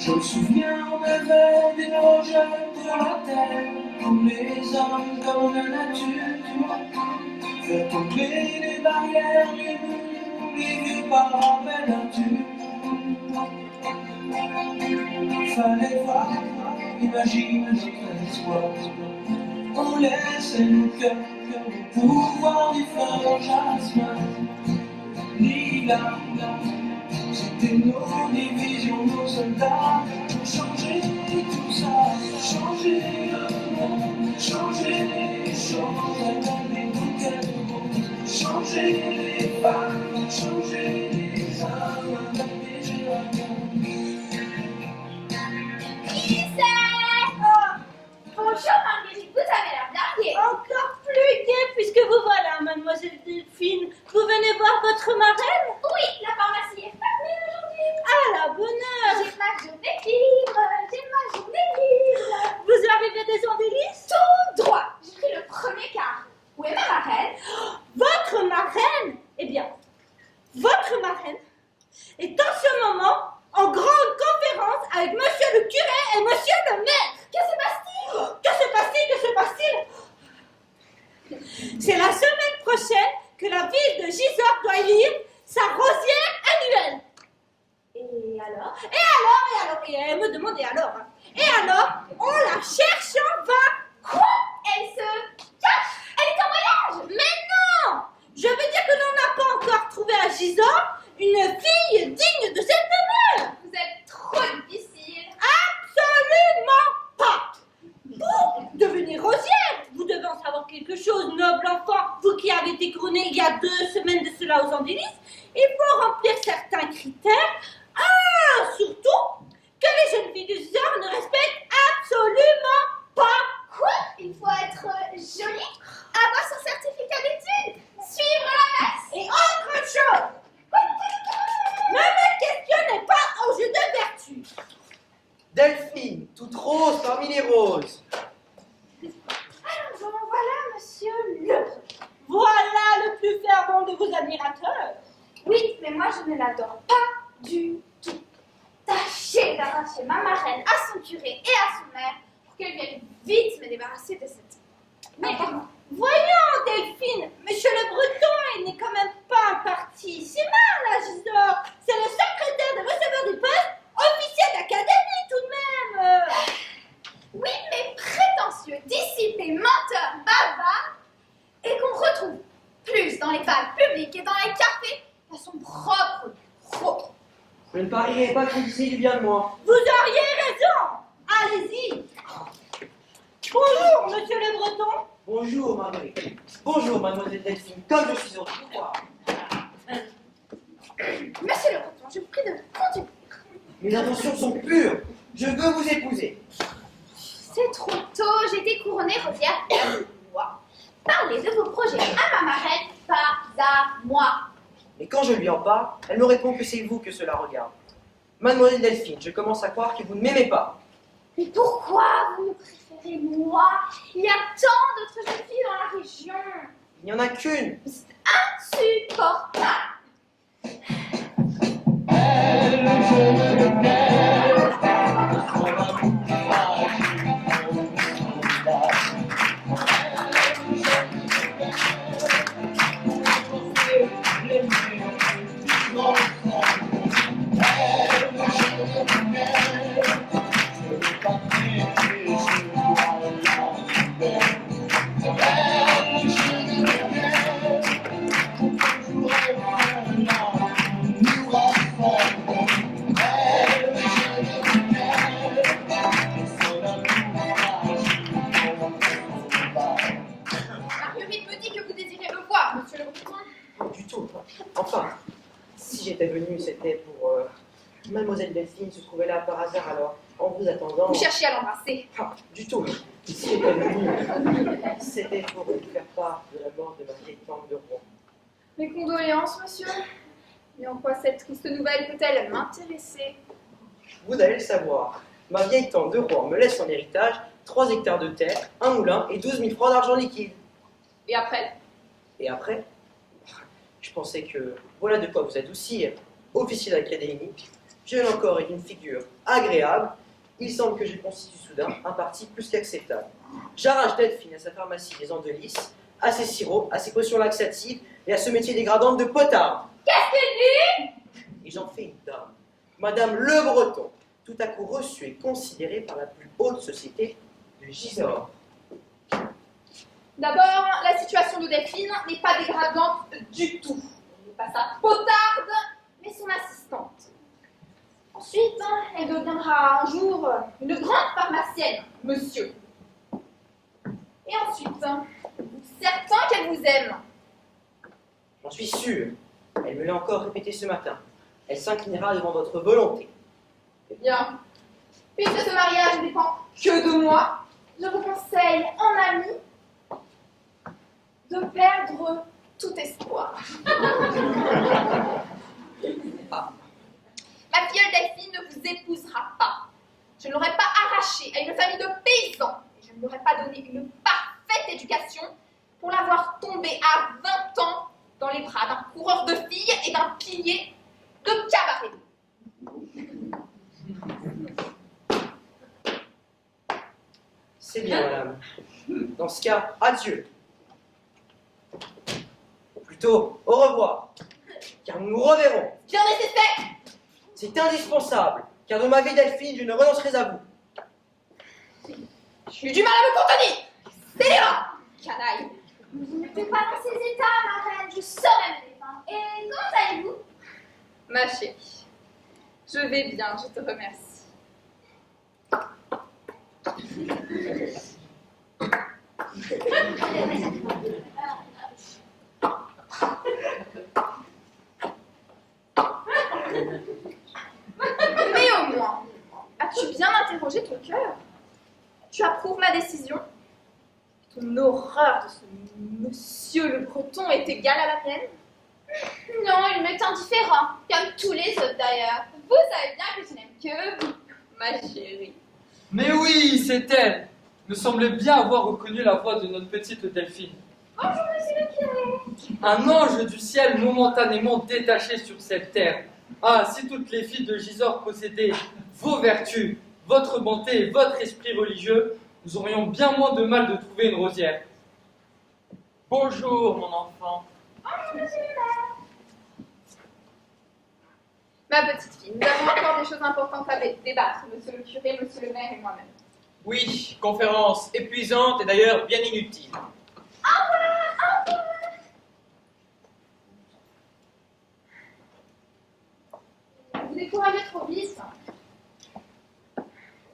Je me souviens, on avait des projets pour la terre, comme les hommes, comme la nature. Faire tomber les barrières, les murs, les vieux parapets nature. Fallait voir, imagine notre espoir. On laissait nos cœurs au pouvoir du fort jasmin. Lilas, c'était nos divisions, nos soldats. Pour changer tout ça, changer le monde, changer les choses, avec des bouquets de roses, changer les femmes, changer les hommes, avec des géraniums. Qui c'est? Oh, bonjour Marguerite, vous avez l'air bien gaie. Encore plus gai puisque vous voilà, mademoiselle Delphine. Vous venez voir votre marraine? Oui, la pharmacie est fermée aujourd'hui. À la bonne heure. J'ai ma journée libre, j'ai ma journée libre. Vous arrivez des Andelys? Tout droit, j'ai pris le premier quart. Où est ma marraine? Votre marraine? Eh bien, votre marraine est en ce moment en grande conférence avec monsieur le curé et monsieur le maire. Que se passe-t-il? Que se passe-t-il? Que se passe-t-il? C'est la semaine prochaine que la ville de Gisors doit élire sa rosière annuelle. Et alors? Et elle me demande et alors? Et alors, on la cherche en vain. Quoi? Elle se cache? Elle est en voyage? Mais non! Je veux dire que l'on n'a pas encore trouvé à Gisors une fille digne de cet honneur. Vous êtes trop difficile. Absolument pas. Pour devenir rosière, vous devez en savoir quelque chose, noble enfant, vous qui avez été couronné il y a 2 semaines de cela aux Andelys. Il faut remplir certains critères. Ah, surtout que les jeunes filles du Gisors ne respectent absolument pas. Quoi? Il faut être jolie, avoir son certificat d'études, suivre la messe. Et autre chose, ne me questionnez pas au jeu de vertu. Delphine, toute rose parmi les roses. Alors, voilà monsieur le président. Voilà le plus fervent de vos admirateurs. Oui, mais moi je ne l'adore pas du tout. Tâchez d'arracher ma marraine à son curé et à son maire pour qu'elle vienne vite me débarrasser de cette... Mais voyons, Delphine, monsieur le Breton, il n'est quand même pas un parti si mal à Gisors. C'est le secrétaire de receveur du poste, officier d'académie tout de même. Oui, mais prétentieux, dissipé, menteur, bavard, et qu'on retrouve plus dans les bals publics et dans les cafés qu'à son propre bureau. Je ne parierai pas que vous disiez du bien de moi. Vous auriez raison. Allez-y. Bonjour, monsieur le Breton. Bonjour, Marguerite. Bonjour, mademoiselle Delphine. Comme je suis au pouvoir. Monsieur le breton, je vous prie de continuer. Mes intentions sont pures. Je veux vous épouser. C'est trop tôt, j'ai été couronnée rosière il y a 2 mois. Parlez de vos projets à ma marraine, pas à moi. Mais quand je lui en parle, elle me répond que c'est vous que cela regarde. Mademoiselle Delphine, je commence à croire que vous ne m'aimez pas. Mais pourquoi vous me préférez moi? Il y a tant d'autres jeunes filles dans la région. Il n'y en a qu'une. C'est insupportable. Marguerite me dit que vous désirez me voir, monsieur le breton. Pas du tout. Enfin, si j'étais venu, c'était pour... Mademoiselle Delphine se trouvait là par hasard, alors, en vous attendant... Vous cherchiez à l'embrasser. Ah, du tout. Si j'étais venu, c'était pour vous faire part de la mort de ma vieille tante de Rouen. Mes condoléances, monsieur. Mais en quoi cette triste nouvelle peut-elle m'intéresser? Vous allez le savoir. Ma vieille tante de Rouen me laisse en héritage 3 hectares de terre, un moulin et 12 000 francs d'argent liquide. Et après? Et après, je pensais que voilà de quoi vous adoucir, officier d'académie, jeune encore et d'une figure agréable, il semble que je constitue soudain un parti plus qu'acceptable. J'arrache Delphine à sa pharmacie des Andes de Lys, à ses sirops, à ses potions laxatives et à ce métier dégradant de potard. Qu'est-ce qu'il dit? Et j'en fais une dame, Madame Le Breton, tout à coup reçue et considérée par la plus haute société de Gisors. D'abord, la situation de Delphine n'est pas dégradante du tout. Elle n'est pas sa potarde, mais son assistante. Ensuite, elle deviendra un jour une grande pharmacienne, monsieur. Et ensuite, certain qu'elle vous aime. J'en suis sûr. Elle me l'a encore répété ce matin. Elle s'inclinera devant votre volonté. Eh bien, puisque ce mariage ne dépend que de moi, je vous conseille, en ami, de perdre tout espoir. Ma filleule Delphine ne vous épousera pas. Je ne l'aurais pas arrachée à une famille de paysans. Et je ne lui aurais pas donné une parfaite éducation pour l'avoir tombée à 20 ans dans les bras d'un coureur de filles et d'un pilier de cabaret. C'est bien, madame. Dans ce cas, adieu. Ou plutôt, au revoir. Car nous nous reverrons. Bien nécessaire. C'est indispensable. Car dans ma vie, Delphine, je ne renoncerai à vous. J'ai eu du mal à me contenir. Scélérat, canaille. Vous n'êtes pas dans ces états, ma reine. Je saurai me défendre. Et comment allez-vous? Ma chérie, je vais bien, je te remercie. Mais au moins, as-tu bien interrogé ton cœur? Tu approuves ma décision? Ton horreur de ce monsieur le Breton est égale à la mienne? Non, il m'est indifférent, comme tous les autres d'ailleurs. Vous savez bien que je n'aime que vous, ma chérie. Mais oui, c'est elle. Me semblait bien avoir reconnu la voix de notre petite Delphine. Bonjour, monsieur le curé. Un ange du ciel momentanément détaché sur cette terre. Ah, si toutes les filles de Gisors possédaient vos vertus, votre bonté et votre esprit religieux, nous aurions bien moins de mal de trouver une rosière. Bonjour, mon enfant. Bonjour, monsieur le maire. Ma petite fille, nous avons encore des choses importantes à débattre, monsieur le curé, monsieur le maire et moi-même. Oui, conférence épuisante et d'ailleurs bien inutile. Vous découragez trop vite.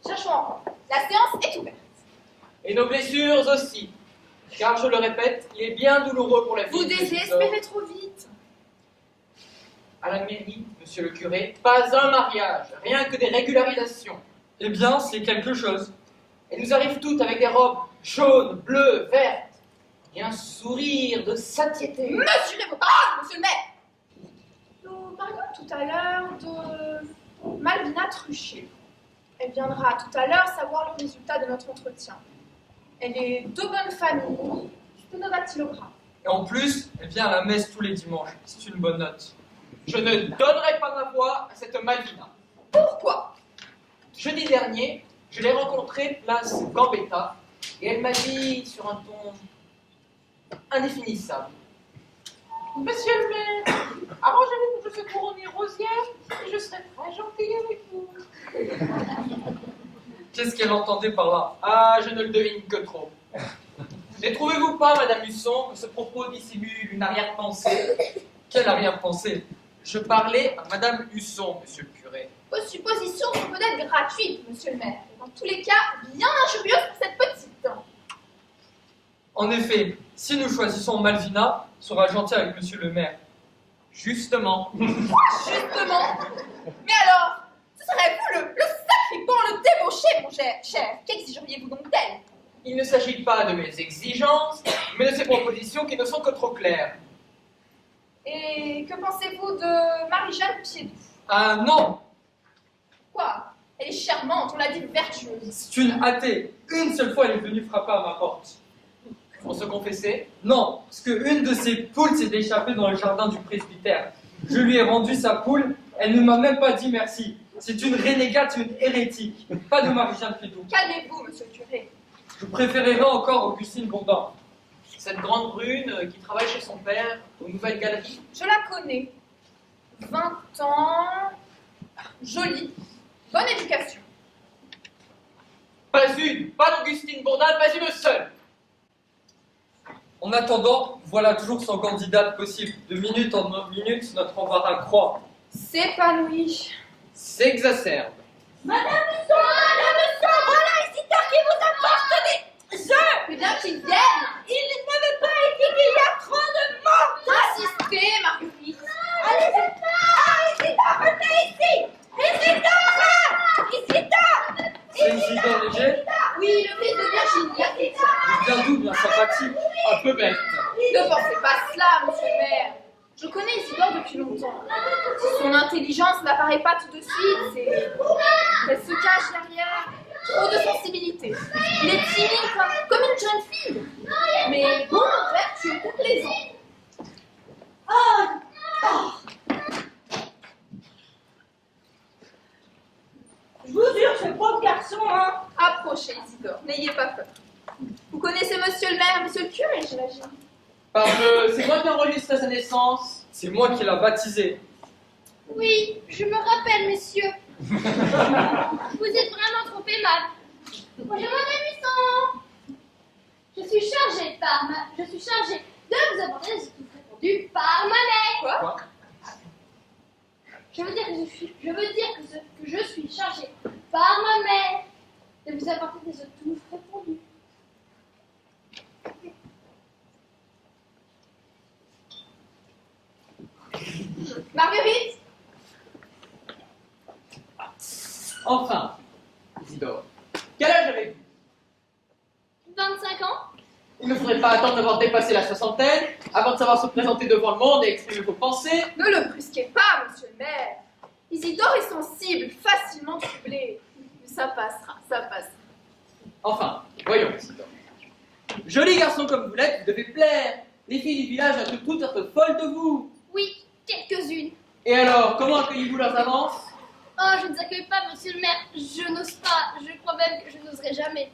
Cherchons encore. La séance est ouverte. Et nos blessures aussi. Car je le répète, il est bien douloureux pour la Vous fille de Gisors. désespérez trop vite. À la mairie, monsieur le curé, pas un mariage, rien que des régularisations. Eh bien, c'est quelque chose. Elles nous arrivent toutes avec des robes jaunes, bleues, vertes. Et un sourire de satiété. Mesurez vos paroles, monsieur le maire. Nous parlions tout à l'heure de Malvina Truchet. Elle viendra tout à l'heure savoir le résultat de notre entretien. Elle est de bonne famille, sténodactylographe. Et en plus, elle vient à la messe tous les dimanches. C'est une bonne note. Je ne donnerai pas ma voix à cette Malvina. Pourquoi? Jeudi dernier, je l'ai rencontrée place Gambetta et elle m'a dit sur un ton indéfinissable. Monsieur le maire, arrangez-vous pour que je sois couronnée rosière et je serai très gentille avec vous. Qu'est-ce qu'elle entendait par là? Ah, je ne le devine que trop. Ne trouvez-vous pas, Madame Husson, que ce propos dissimule une arrière-pensée? Quelle arrière-pensée? Je parlais à Madame Husson, monsieur le curé. Vos suppositions sont peut-être gratuites, monsieur le maire, et dans tous les cas, bien injurieuses pour cette petite. En effet, si nous choisissons Malvina, sera gentil avec monsieur le maire. Justement. Justement. Mais alors, ce serait vous le sacripant, le débauché, mon cher. Qu'exigeriez-vous donc d'elle? Il ne s'agit pas de mes exigences, mais de ces propositions qui ne sont que trop claires. Et que pensez-vous de Marie-Jeanne Piedou? Ah non! Quoi? Elle est charmante, on l'a dit vertueuse. C'est une athée. Une seule fois, elle est venue frapper à ma porte. Pour se confesser, Non, parce qu'une de ses poules s'est échappée dans le jardin du presbytère. Je lui ai rendu sa poule Elle ne m'a même pas dit merci. C'est une renégate, une hérétique. Pas de Marie-Jeanne Fédou. Calmez-vous, monsieur le curé. Je préférerais encore Augustine Bondin. Cette grande brune qui travaille chez son père aux Nouvelles Galeries. Je la connais. 20 ans, jolie, bonne éducation. Pas une, pas d'Augustine Bourdin, pas une seule. En attendant, voilà toujours son candidate possible. De minute en minute, notre embarras croît. S'épanouit. S'exacerbe. Madame Musson, voilà Isidore qui vous apporte des œufs. Mais bien qu'ils viennent. Il n'avait pas été qu'il y a trop de monde. Insistez, Marguerite. Allez, Isidore, venez ici. Isidore. C'est Isidore Léger, Oui, le fils de Virginie. bien doux, bien sympathique. Un peu bête. Ne pensez pas cela, monsieur le maire. Je connais Isidore depuis longtemps. Son intelligence n'apparaît pas tout de suite, elle se cache derrière trop de sensibilité. Il est timide comme une jeune fille, mais bon, vertueux, complaisant. Je vous jure, ce pauvre garçon, hein. Approchez, Isidore, n'ayez pas peur. Vous connaissez monsieur le maire, monsieur le curé, j'imagine. Parce que c'est moi qui enregistre sa naissance. C'est moi qui l'a baptisé. Oui, je me rappelle, messieurs. Vous êtes vraiment trop aimable. Bonjour, Madame Husson. Je suis chargée de vous apporter des étoufes répondues par ma mère. Quoi? Je veux dire que je suis chargée par ma mère de vous apporter des étoufes répondues. Marguerite? Enfin, Isidore, quel âge avez-vous? 25 ans? Il ne faudrait pas attendre d'avoir dépassé la soixantaine avant de savoir se présenter devant le monde et exprimer vos pensées. Ne le brusquez pas, monsieur le maire. Isidore est sensible, facilement troublé. Mais ça passera, ça passera. Enfin, voyons, Isidore. Joli garçon comme vous l'êtes, vous devez plaire. Les filles du village à toutes être folles de vous. Oui, quelques-unes. Et alors, comment accueillez-vous leurs avances? Oh, je ne vous accueille pas, monsieur le maire. Je n'ose pas. Je crois même que je n'oserai jamais.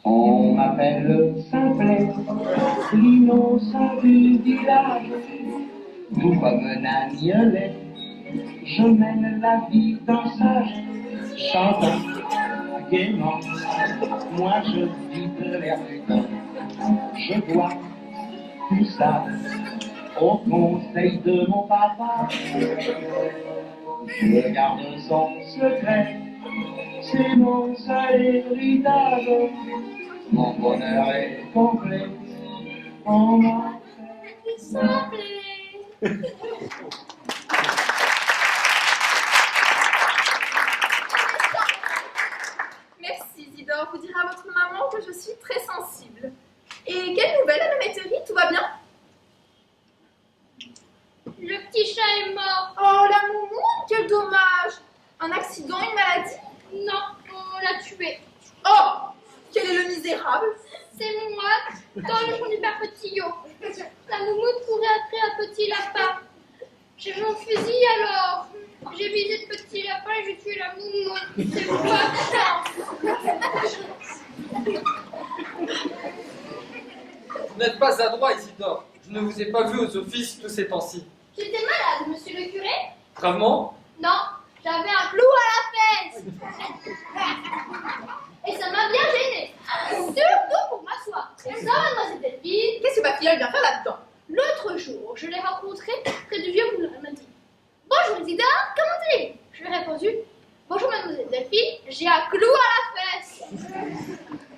On m'appelle Simplet, l'innocent du village. Tout comme un agnelet, je mène la vie d'un sage, chantant gaiement. Moi je vis de l'air temps, je dois tout ça au conseil de mon papa. Je garde son secret, c'est mon seul héritage. Mon bonheur est complet en moi. Merci, Isidore. Vous direz à votre maman que je suis très sensible. Et quelle nouvelle à la métairie? Tout va bien? Le petit chat est mort. Oh, la moumoune, quel dommage! Un accident, une maladie? Non, on l'a tué. Oh! Quel est le misérable? C'est moi, dans le fond du père Petillot. La moumoute courait après un petit lapin. J'ai mon fusil alors. J'ai visé le petit lapin et j'ai tué la moumoute. C'est pas ça. Vous n'êtes pas adroit, Isidore. Je ne vous ai pas vu aux offices tous ces temps-ci. J'étais malade, monsieur le curé? Gravement? Non, j'avais un clou à la fesse. Et ça m'a bien gênée. Surtout pour m'asseoir. Et ça, mademoiselle Delphine, Qu'est-ce que ma filleule vient faire là-dedans? l'autre jour, je l'ai rencontrée près du vieux moulin. Elle m'a dit: bonjour Isidore, comment allez-vous? Je lui ai répondu: bonjour mademoiselle Delphine, j'ai un clou à la fesse.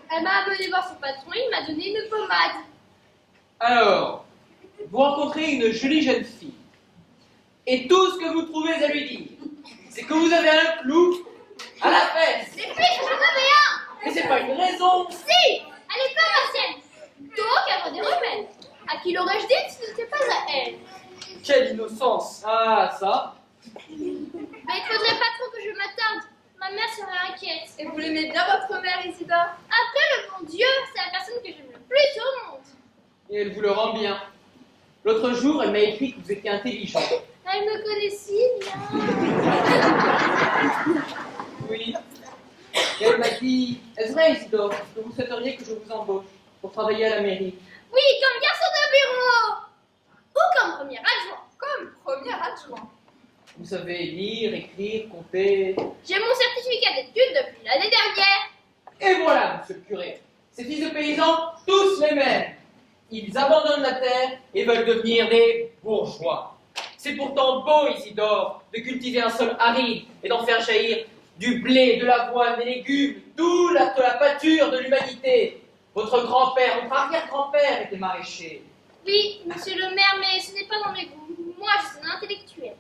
Elle m'a amené voir son patron, il m'a donné une pommade. Alors, vous rencontrez une jolie jeune fille. Et tout ce que vous trouvez à lui dire, c'est que vous avez un clou à la fesse. Et puis, j'en avais un. Mais c'est pas une raison. Si, elle est pas ma sienne. Donc, elle m'a des remèdes. À qui l'aurais-je dit si ce n'était pas à elle? Quelle innocence! Ah, ça. Mais il faudrait pas trop que je m'attarde. Ma mère serait inquiète. bête. Et vous l'aimez bien, votre mère, Isidore? Après le bon Dieu, c'est la personne que j'aime le plus au monde. Et elle vous le rend bien. L'autre jour, elle m'a écrit que vous étiez intelligent. Elle me connaît si bien. Oui. Et elle m'a dit, est-ce vrai, Isidore, que vous souhaiteriez que je vous embauche pour travailler à la mairie? Oui, comme garçon de bureau. Ou comme premier adjoint. Comme premier adjoint. Vous savez lire, écrire, compter. J'ai mon certificat d'études depuis l'année dernière. Et voilà, monsieur le curé. Ces fils de paysans, tous les mêmes. Ils abandonnent la terre et veulent devenir des bourgeois. C'est pourtant beau, Isidore, de cultiver un sol aride et d'en faire jaillir du blé, de l'avoine, des légumes, d'où la pâture de l'humanité. Votre grand-père, votre arrière-grand-père était maraîcher. Oui, monsieur le maire, mais ce n'est pas dans mes goûts. Moi, je suis un intellectuel.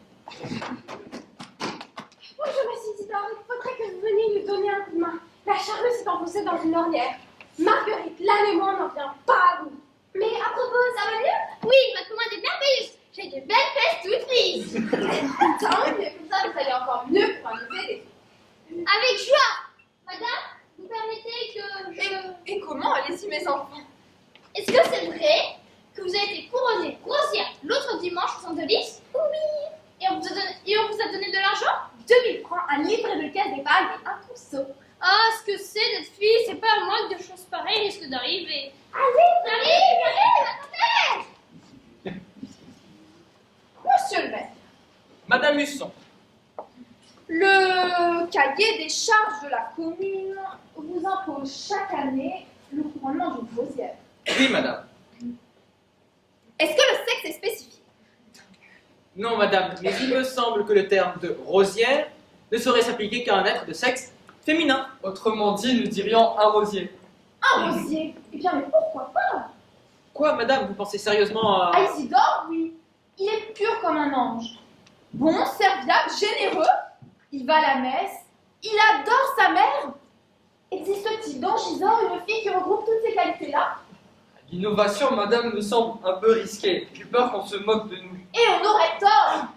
Bonjour, monsieur Isidore. Il faudrait que vous veniez lui donner un coup de main. La charrue s'est enfoncée dans une ornière. Marguerite, l'allemand n'en vient pas à bout. Mais à propos, ça va mieux? Oui, ma commande est merveilleuse. J'ai de belles fesses toutes lisses. Tant mieux, comme ça, vous allez encore mieux pouvoir nous aider. Avec joie. Madame, vous permettez que je... Et comment? Allez-y, mes enfants. Est-ce que c'est vrai que vous avez été couronnée grossière l'autre dimanche au centre de Lys? Oui. Et on vous a donné de l'argent? 2000 francs, un livre de caisse d'épargne et un trousseau. Ah, ce que c'est d'être fille, c'est pas à moi que des choses pareilles risquent d'arriver. Allez, Attendez. monsieur le maire. Madame Husson, Le cahier des charges de la commune vous impose chaque année le couronnement d'une rosière. oui, madame. Est-ce que le sexe est spécifié? Non, madame, mais il me semble que le terme de rosière ne saurait s'appliquer qu'à un être de sexe féminin. Autrement dit, nous dirions un rosier. Un rosier? Eh bien, mais pourquoi pas? Quoi, madame, vous pensez sérieusement à... À Isidore, oui. Il est pur comme un ange. Bon, serviable, généreux. Il va à la messe. Il adore sa mère. Existe-t-il dans Gisors une fille qui regroupe toutes ces qualités-là? L'innovation, madame, me semble un peu risquée. J'ai peur qu'on se moque de nous. Et on aurait tort.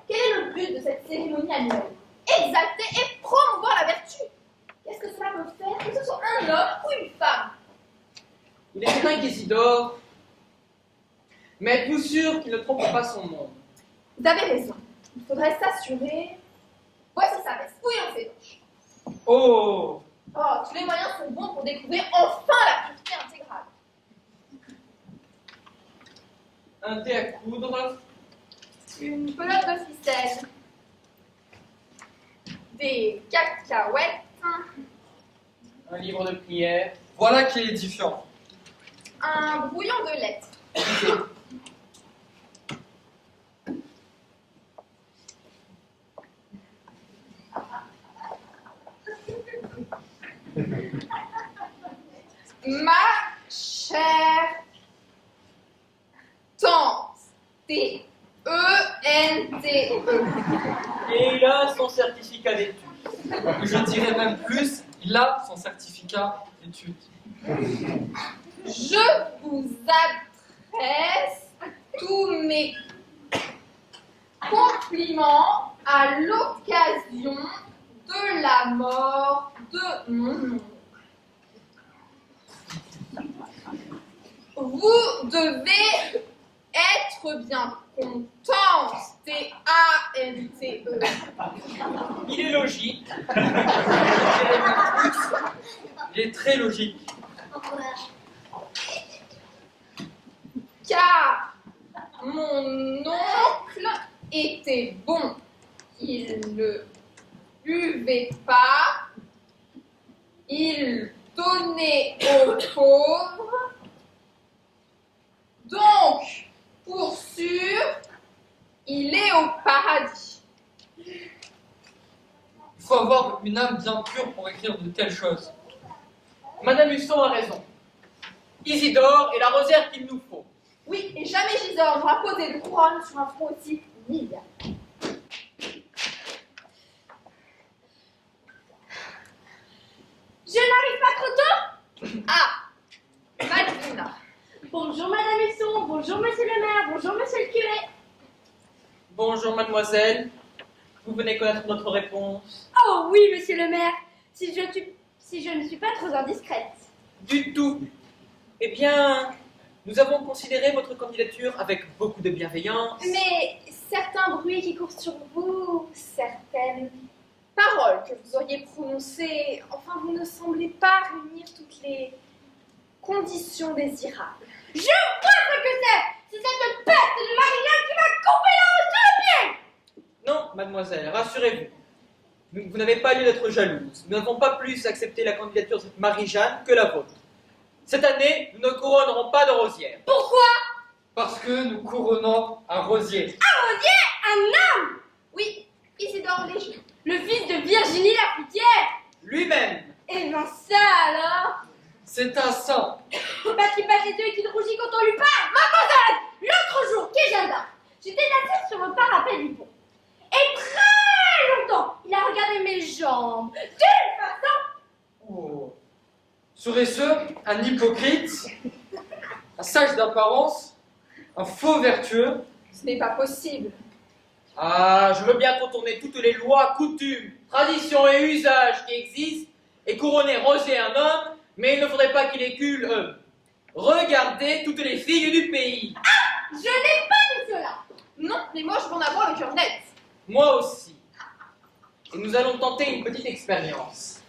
Quel est le but de cette cérémonie annuelle? Exalter et promouvoir la vertu. Qu'est-ce que cela peut faire, que ce soit un homme ou une femme? Il est certain qu'Isidore... Mais êtes-vous sûr qu'il ne trompe pas son monde? Vous avez raison. Il faudrait s'assurer. Voici sa veste. Fouillons ses manches. Oh! Oh, tous les moyens sont bons pour découvrir enfin la pureté intégrale. Un thé à coudre, Une pelote de ficelle. Des cacahuètes. un livre de prière, Voilà qui est édifiant. Un brouillon de lettres. Ma chère tante, T-E-N-T-E. et il a son certificat d'études. Je dirais même plus, il a son certificat d'études. Je vous adresse tous mes compliments à l'occasion de la mort de mon oncle. Vous devez être bien contente, T-A-N-T-E. Il est logique, Il est très logique. Car mon oncle était bon. Il ne buvait pas, il donnait aux pauvres. Donc, pour sûr, il est au paradis. Il faut avoir une âme bien pure pour écrire de telles choses. Madame Husson a raison. Isidore est la rosière qu'il nous faut. Oui, et jamais Gisors n'aura posé de couronne sur un front aussi humide. Je n'arrive pas trop tôt? Ah, Malvina. Bonjour Madame Husson, bonjour Monsieur le maire, bonjour Monsieur le curé. Bonjour mademoiselle, vous venez connaître notre réponse. Oh oui Monsieur le maire, si je ne suis pas trop indiscrète. Du tout. Eh bien, nous avons considéré votre candidature avec beaucoup de bienveillance. Mais certains bruits qui courent sur vous, certaines paroles que vous auriez prononcées, enfin, vous ne semblez pas réunir toutes les conditions désirables. Je vois ce que c'est. C'est cette peste de Marie-Jeanne qui m'a coupé la route sur le pied. Non, mademoiselle, rassurez-vous. Vous n'avez pas lieu d'être jalouse. Nous n'avons pas plus accepté la candidature de cette Marie-Jeanne que la vôtre. Cette année, nous ne couronnerons pas de rosière. Pourquoi? Parce que nous couronnons un rosier. Un homme. Oui, Isidore Léger. Le fils de Virginie la fruitière. Lui-même. Eh ben ça alors. C'est un saint. Parce qu'il passe les yeux et qu'il rougit quand on lui parle. Mademoiselle, l'autre jour, Kéjanda, j'étais assise sur le parapet du pont. Et très longtemps, il a regardé mes jambes. D'une façon. Oh. Serait-ce un hypocrite, un sage d'apparence, un faux vertueux? Ce n'est pas possible. Ah, je veux bien contourner toutes les lois, coutumes, traditions et usages qui existent et couronner rosier un homme, mais il ne faudrait pas qu'il écule regardez toutes les filles du pays. Je n'ai pas dit cela. Non, mais moi je veux en avoir le cœur net. Moi aussi. Et nous allons tenter une petite expérience.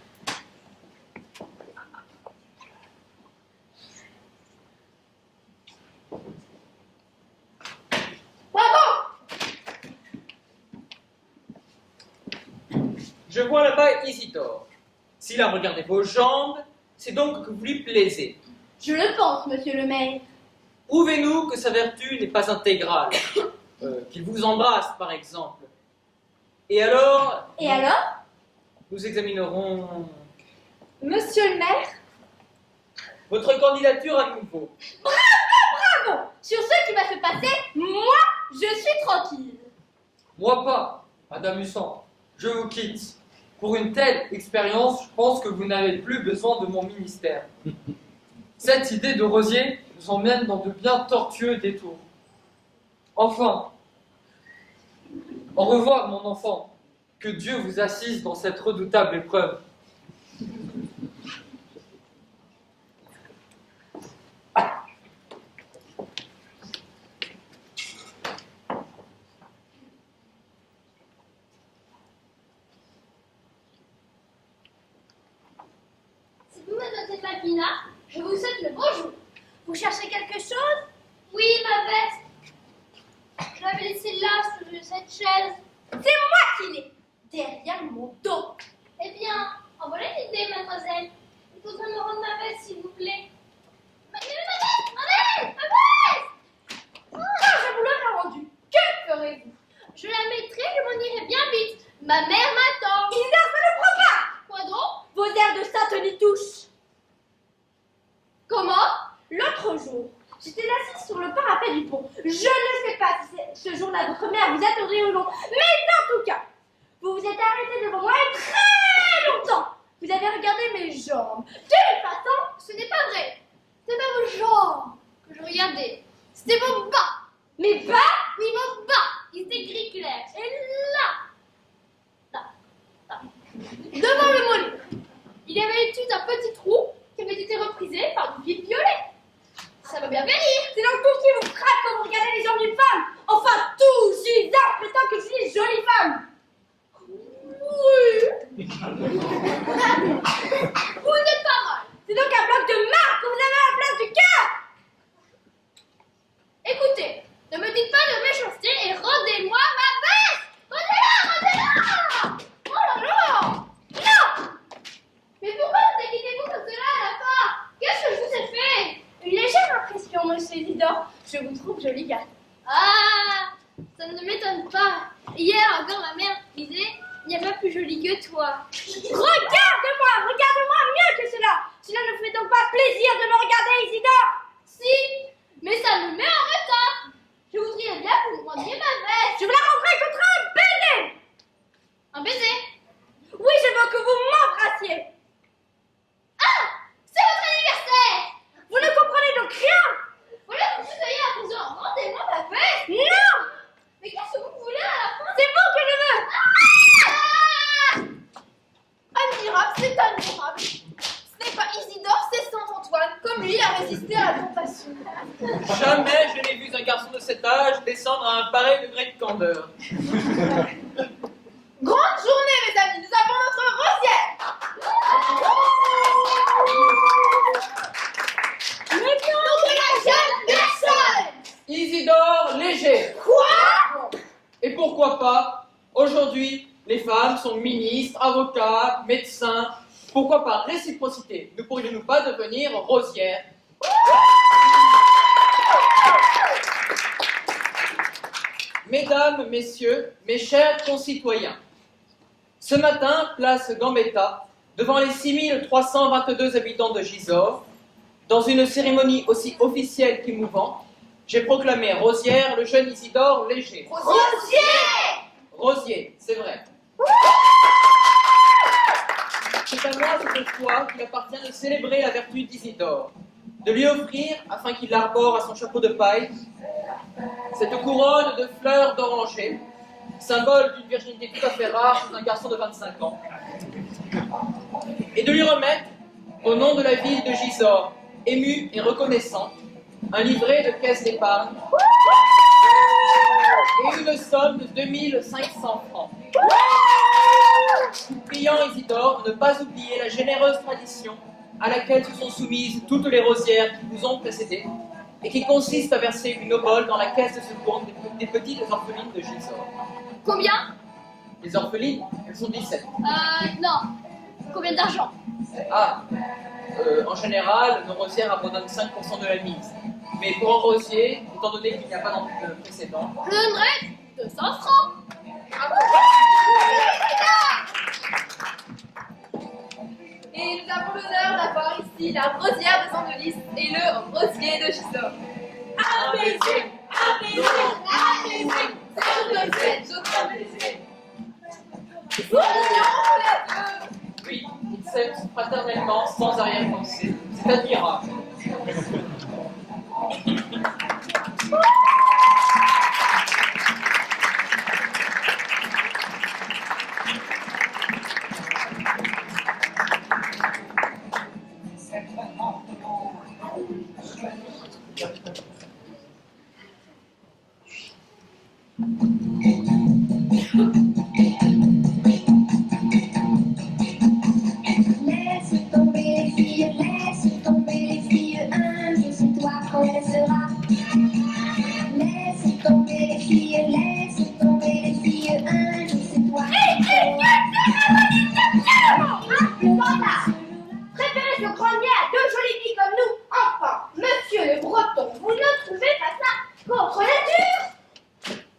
Bravo. Je vois là-bas Isidore. S'il a regardé vos jambes, c'est donc que vous lui plaisez. Je le pense, monsieur le maire. Prouvez-nous que sa vertu n'est pas intégrale. Qu'il vous embrasse, par exemple. Et alors, Et alors? nous examinerons Monsieur le maire, votre candidature à nouveau. Bravo. Sur ce qui m'a fait passer, moi, je suis tranquille. Moi pas, Madame Husson. Je vous quitte. Pour une telle expérience, je pense que vous n'avez plus besoin de mon ministère. Cette idée de rosier nous emmène dans de bien tortueux détours. Enfin, au revoir mon enfant. Que Dieu vous assiste dans cette redoutable épreuve. C'est vous, mademoiselle Malvina? Je vous souhaite le bonjour. Vous cherchez quelque chose? Oui, ma veste. Je l'avais laissée là, sur cette chaise. C'est moi qui l'ai. Derrière mon dos. Eh bien, en voilà une idée, mademoiselle. Il faudrait me rendre ma veste, s'il vous plaît. Ma veste! Ma veste! Ma veste! Quand je vous l'aurai rendue, que ferez-vous? Je la mettrai, je m'en irai bien vite. Ma mère m'attend. Isidore, ça ne prend pas. Quoi donc? Vos airs de sainte n'y touchent. Comment? L'autre jour, j'étais assise sur le parapet du pont. Je ne sais pas si ce jour-là votre mère vous attendrait ou non, mais en tout cas, vous vous êtes arrêté devant moi et très longtemps. Vous avez regardé mes jambes. D'une façon, Ce n'est pas vrai. C'est pas vos jambes que je regardais. C'était vos bas. mes bas. Oui, vos bas. Ils étaient gris clair. Et là, devant le mollet, il y avait eu un petit trou qui avait été reprisé par une fil violet. Ça m'a bien fait rire. C'est donc tout qui vous frappe quand vous regardez les jambes d'une femme. Enfin, tout Gisard prétend que je suis une jolie femme. Oui. Vous êtes pas mal. C'est donc un bloc de marbre que vous avez à la place du cœur. Écoutez, ne me dites pas de méchanceté et rendez-moi ma veste. Rendez-la, rendez-la. Oh là là. Non. Mais pourquoi vous inquiétez-vous comme cela à la fin? Qu'est-ce que je vous ai fait? Une légère impression, monsieur Isidore. Je vous trouve jolie garçon. Ah, ça ne m'étonne pas. Hier encore ma mère disait, il n'y a pas plus joli que toi. Regarde-moi, regarde-moi mieux que cela. Cela ne fait donc pas plaisir de me regarder, Isidore. Si, mais ça me met en retard. Je voudrais bien que vous me rendiez ma veste. Je vous la rendrai contre un baiser. Un baiser. Oui, je veux que vous m'embrassiez. Ah, c'est votre anniversaire. Vous ne comprenez donc rien. Voilà, vous soyez à présent. Rendez-moi ma veste. Non. Mais qu'est-ce que vous voulez à la fin? C'est vous que je veux. Ah! admirable résister à la tentation. Jamais je n'ai vu un garçon de cet âge descendre à un pareil degré de candeur. Grande journée, mes amis, nous avons notre rosière. Le nom de la jeune personne. Isidore Léger. Quoi? Et pourquoi pas, aujourd'hui, les femmes sont ministres, avocats, médecins. Pourquoi par réciprocité, ne pourrions-nous pas devenir rosières? Mesdames, messieurs, mes chers concitoyens, ce matin, place Gambetta, devant les 6322 habitants de Gisors, dans une cérémonie aussi officielle qu'émouvante, j'ai proclamé rosière le jeune Isidore Léger. Rosier, c'est vrai. C'est à moi cette fois qu'il appartient de célébrer la vertu d'Isidore, de lui offrir, afin qu'il l'arbore à son chapeau de paille, cette couronne de fleurs d'oranger, symbole d'une virginité tout à fait rare chez un garçon de 25 ans, et de lui remettre, au nom de la ville de Gisors, émue et reconnaissante, un livret de caisse d'épargne et une somme de 2500 francs. Priant Isidore de ne pas oublier la généreuse tradition à laquelle se sont soumises toutes les rosières qui vous ont précédé et qui consiste à verser une obole dans la caisse de secours des petites orphelines de Gisors. Combien? Les orphelines, elles sont 17. Non. Combien d'argent? En général, nos rosières abandonnent 5% de la mise. Mais pour un rosier, étant donné qu'il n'y a pas de précédent, Je donnerai 200 francs. Et nous avons l'honneur d'avoir ici la rosière des Andelys et le rosier de Gisors. oui, ils s'aiment fraternellement, sans arrière-pensée. C'est admirable. Laisse tomber les filles, un jour c'est toi qu'on laissera. Laisse tomber les filles, un jour c'est toi Préférez ce grenier à deux jolies filles comme nous. Enfin, monsieur le Breton, vous ne trouvez pas ça contre nature?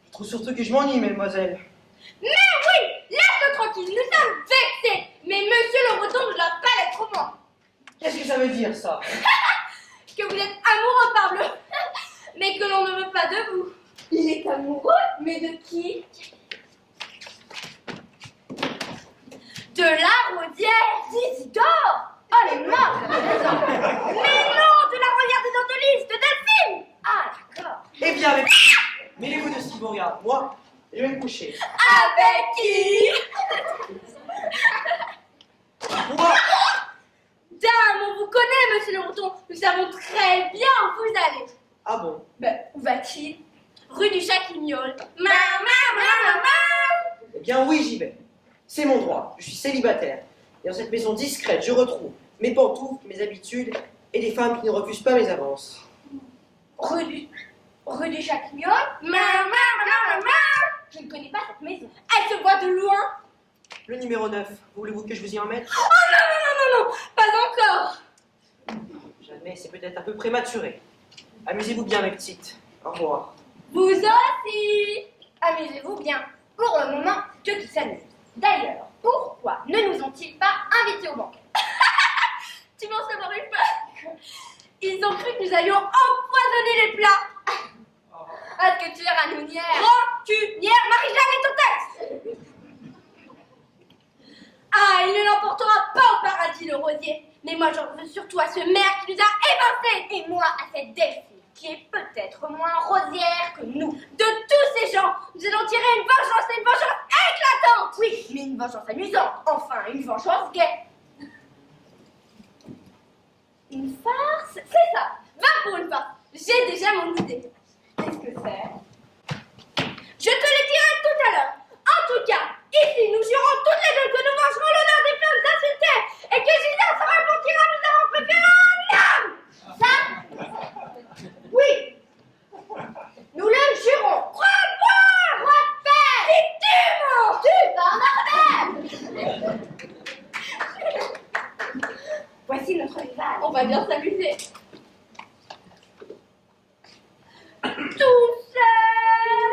Je trouve surtout que je m'ennuie, mademoiselle. Mais oui, laisse-le tranquille, nous sommes vexés. Mais monsieur le Breton ne doit pas l'être moins. Qu'est-ce que ça veut dire, ça? Que vous êtes amoureux, parbleu, mais que l'on ne veut pas de vous. Il est amoureux, mais de qui? De la rosière d'Isidore. Oh les morts, mais non, de la rosière des Andelys, de Delphine. Ah d'accord. Eh bien, mêlez-vous de ce qui vous regarde. Moi, je vais me coucher. Avec qui? Moi, Dame, on vous connaît, monsieur le Breton. Nous savons très bien où vous allez. ah bon? Ben, où va-t-il? Rue du Chat-Quignol. Maman. Eh bien, oui, j'y vais. C'est mon droit. Je suis célibataire. Et dans cette maison discrète, je retrouve mes pantoufles, mes habitudes et des femmes qui ne refusent pas mes avances. Rue du Chat-Quignol. Maman. Je ne connais pas cette maison. Elle se voit de loin. Le numéro 9, voulez-vous que je vous y emmène? Oh non, pas encore. Jamais, c'est peut-être un peu prématuré. Amusez-vous bien, mes petites. Au revoir. Vous aussi. Amusez-vous bien. Pour le moment, que qui s'amuse. D'ailleurs, pourquoi ne nous ont-ils pas invités au banquet? Tu m'en savoir une fois. Ils ont cru que nous allions empoisonner les plats. Ah, que tu es ranounière. Rancunière, Marie-Jeanne est au texte. Ah, il ne l'emportera pas au paradis, le rosier. Mais moi, j'en veux surtout à ce maire qui nous a évincés. Et moi, à cette Delphine, qui est peut-être moins rosière que nous. De tous ces gens, nous allons tirer une vengeance éclatante. Oui, mais une vengeance amusante. Enfin, une vengeance gaie. Une farce c'est ça. Va pour une fois. J'ai déjà mon idée. Qu'est-ce que c'est? Je te le dirai tout à l'heure. En tout cas, ici, nous jurons toutes les deux que nous mangerons l'honneur des femmes insultées et que Gisèle se repentira, nous avons préféré un homme. Ça? Oui. Nous le jurons. Crois-moi. Si tu mens. Tu vas en enfer. Voici notre rival. On va bien s'amuser. Tout seul,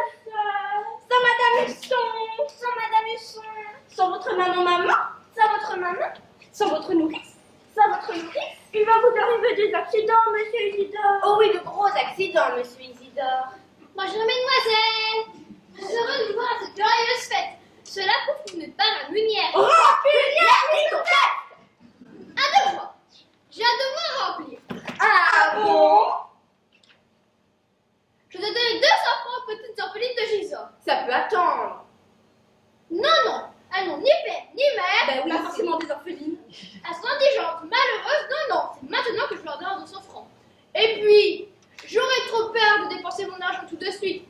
sans Madame Husson, sans Madame Husson, sans votre maman, sans votre maman, sans votre nourrice, sans votre nourrice. Il va vous arriver des accidents, monsieur Isidore. Oh oui, de gros accidents, monsieur Isidore. Bonjour, mesdemoiselles. Je suis heureuse de vous voir à cette glorieuse fête. Cela prouve que vous n'êtes pas rancunière. Rancunière, s'il vous plaît. À 2 fois. J'ai un devoir à remplir. Ah bon? Je dois donner 200 francs aux petites orphelines de Gisors. Ça peut attendre. Non, elles n'ont ni père ni mère. Ben oui, pas forcément des orphelines. Elles sont indigentes, malheureuses. Non, c'est maintenant que je leur donne 200 francs. Et puis, j'aurais trop peur de dépenser mon argent tout de suite.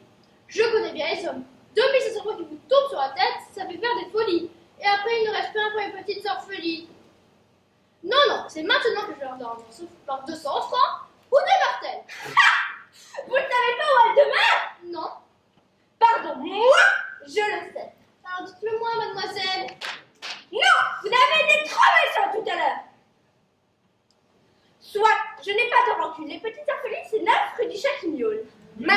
Je connais bien les hommes. 2500 francs qui vous tombent sur la tête, ça fait faire des folies. Et après, il ne reste rien pour les petites orphelines. Non, c'est maintenant que je leur donne 200 francs ou des martels. Vous ne savez pas où elle demeure? Non. Pardon, moi, je le sais. Alors dites-le moi, mademoiselle. Non, vous avez été trop méchant tout à l'heure. Soit, je n'ai pas de rancune. Les petites orphelines, c'est 9 rue du Chat-Quignol. Mais,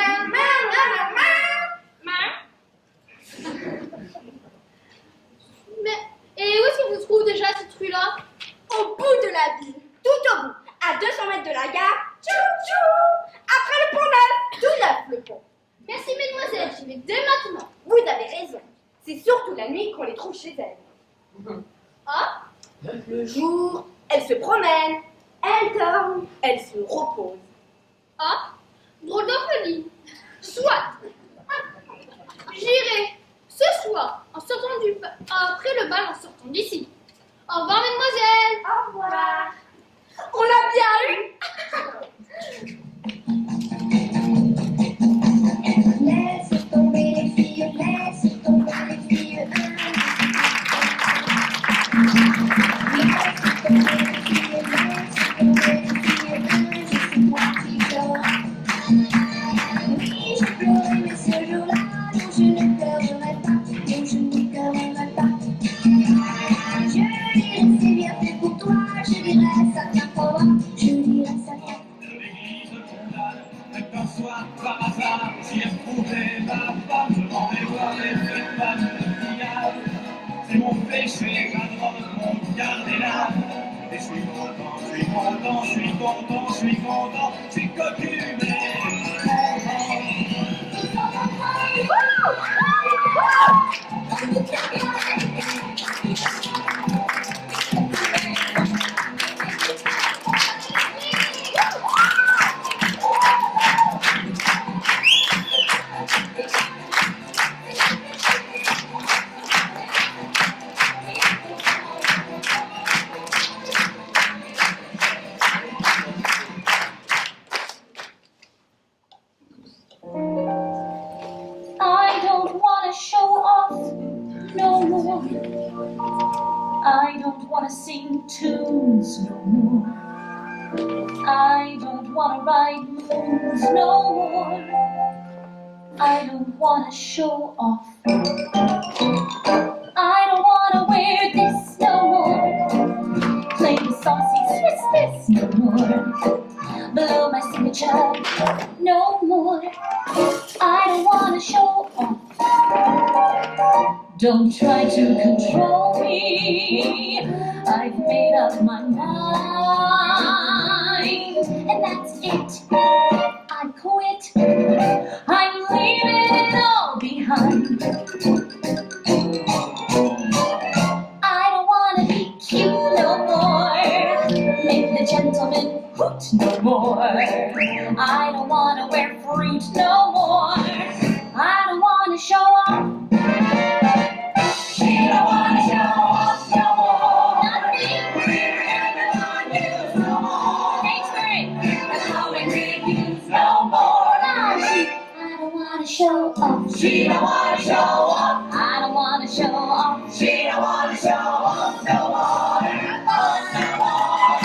et où est-ce qu'on se trouve déjà cette rue-là? Au bout de la ville, tout au bout, à 200 mètres de la gare, tchou-tchou, après le pont neuf, tout neuf le pont. Merci, mesdemoiselle, j'y vais dès maintenant. Vous avez raison, c'est surtout la nuit qu'on les trouve chez elles. Ah? Le jour, elles se promènent, elles dorment, elles se reposent. Ah? Drôle d'orpheline. Soit. J'irai ce soir, en sortant après le bal, en sortant d'ici. Au revoir, mademoiselle. Au revoir. On l'a bien eu. Laisse tomber les filles, laisse tomber les filles. Laisse tomber les filles, laisse tomber les filles. Je suis moi qui dors. Oui, j'ai pleuré, mais ce jour-là, non, je ne pleurerai pas, non, je ne pleurerai pas. Je dirai c'est bien fait pour toi, je dirai ça t'apprendra, je dirai ça t'apprendra. L'église condamne, mais parfois, par hasard, si elle trouvait ma femme, je m'en vais voir les fêtes femmes de fillard. C'est mon péché, ma drogue, mon cardinal. Et je suis content, je suis content, je suis content, je suis content, je suis cocu, mais I don't want to show off no more. I don't want to sing tunes no more. I don't want to ride moons no more. I don't want to show off. I don't want to wear this no more. Play saucy Swiss this no more. Blow my signature no more. I don't want to show off. Don't try to control me. I've made up my mind, and that's it. I quit. I'm leaving it all behind. I don't want to be cute no more. Make the gentleman hoot no more. I don't want to wear fruit no more. I don't want to show off. She don't want to show off no more. Not me. No more. Thanks, Mary. She don't wanna show off. I don't wanna show off. She don't wanna show off no more. Oh, no more.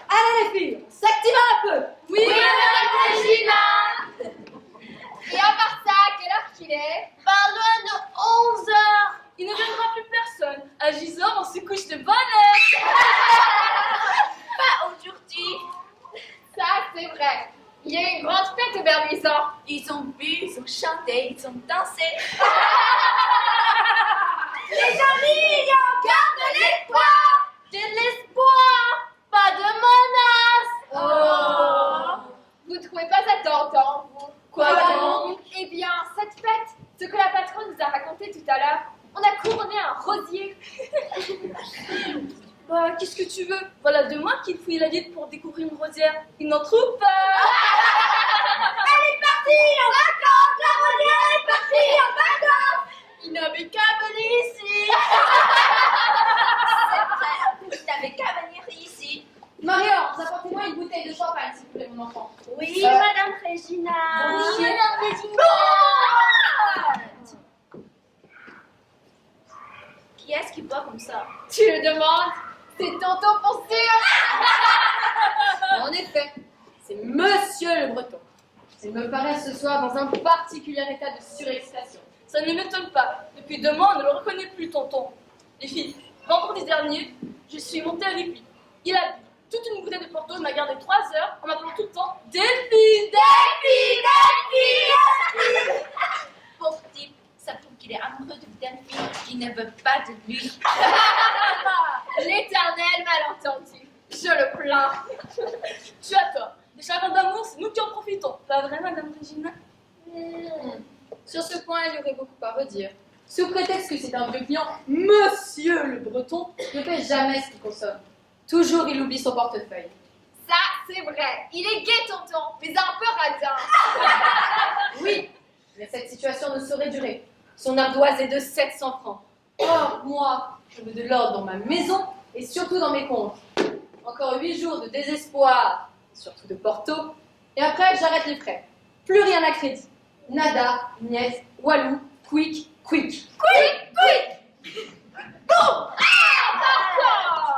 Allez les filles, on s'active un peu. Oui, Madame Regina. Et à part ça, quelle heure qu'il est? Pas loin de 11 heures. Il ne viendra plus personne. À Gisors, on se couche de bonne heure. Pas aujourd'hui. Ça, c'est vrai. Il y a eu une grande fête au Berluisant. Ils ont bu, ils ont chanté, ils ont dansé. Les amis, il y a encore de l'espoir. De l'espoir, pas de menace. Oh. Vous trouvez pas ça tentant, vous? Quoi donc? Eh bien, cette fête, ce que la patronne nous a raconté tout à l'heure, on a couronné un rosier. Bah, qu'est-ce que tu veux? Voilà 2 mois qu'il fouille la ville pour découvrir une rosière. Il n'en trouve pas. Elle est partie en vacances, la rosière est partie en vacances. Il n'avait qu'à venir ici. C'est vrai, il n'avait qu'à venir ici. Marion, apportez-moi une bouteille de champagne, s'il vous plaît, mon enfant. Oui, Madame Regina. Oui, Madame Regina. Qui est-ce qui boit comme ça? Tu le demandes? C'est tonton pour sûr. En effet, c'est Monsieur le Breton. Il me paraît ce soir dans un particulier état de surexcitation. Ça ne m'étonne pas. Depuis 2 mois, on ne le reconnaît plus, tonton. Les filles, vendredi dernier, je suis montée avec lui. Il a bu toute une bouteille de Porto, il m'a gardé 3 heures en m'appelant tout le temps Delphine, Delphine, Delphine. Pauvre type, ça prouve qu'il est amoureux de Delphine, qui ne veut pas de lui. L'éternel malentendu. Je le plains. Tu as tort. Les chagrins d'amour, c'est nous qui en profitons. Pas vrai, Madame Regina? Sur ce point, il y aurait beaucoup à redire. Sous prétexte que c'est un vieux client, Monsieur le Breton ne paie jamais ce qu'il consomme. Toujours, il oublie son portefeuille. Ça, c'est vrai. Il est gai, tonton, mais un peu radin. Oui, mais cette situation ne saurait durer. Son ardoise est de 700 francs. Or, moi, je veux de l'ordre dans ma maison et surtout dans mes comptes. Encore 8 jours de désespoir, surtout de Porto, et après, j'arrête les frais. Plus rien à crédit. Nada, niet, walou, quick, quick.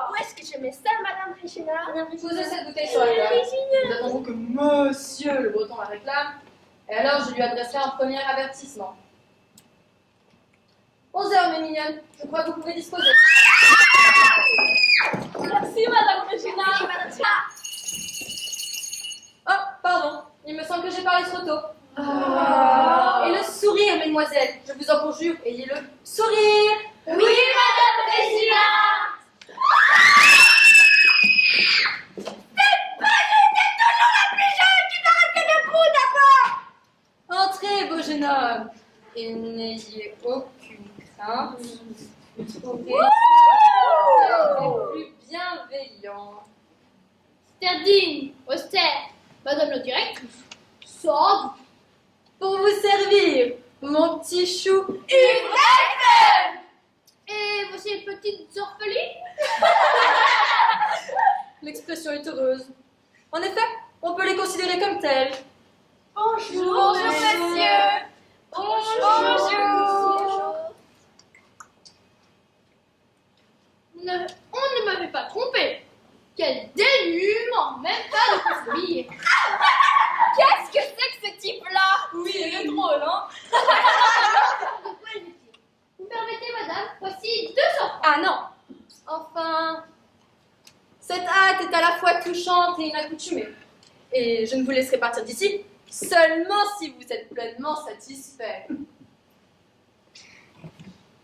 Où est-ce que je mets ça, Madame Regina? Posez cette bouteille sur la table. Nous attendons que Monsieur le Breton la réclame, et alors je lui adresserai un premier avertissement. 11 heures, mes mignonnes. Je crois que vous pouvez disposer. Merci, Madame Regina. Oh, pardon. Il me semble que j'ai parlé trop tôt. Et le sourire, mesdemoiselles. Je vous en conjure, ayez le sourire. Oui, Madame Regina. Entrez, beau jeune homme. Et n'ayez aucune crainte. Vous trouverez les plus bienveillants. Sterdine, austère, Madame la directrice. Sobre. Pour vous servir, mon petit chou. Une vraie femme. Et voici une petite orpheline. L'expression est heureuse. En effet, on peut les considérer comme telles. Bonjour, monsieur. Bonjour. On ne m'avait pas trompé. Quel dénuement, même pas de construire. Qu'est-ce que c'est que ce type-là? Oui, il est drôle, hein? De quoi il dit? Vous permettez, madame? Voici 200 francs. Ah non. Enfin, cette hâte est à la fois touchante et inaccoutumée. Et je ne vous laisserai partir d'ici seulement si vous êtes pleinement satisfait.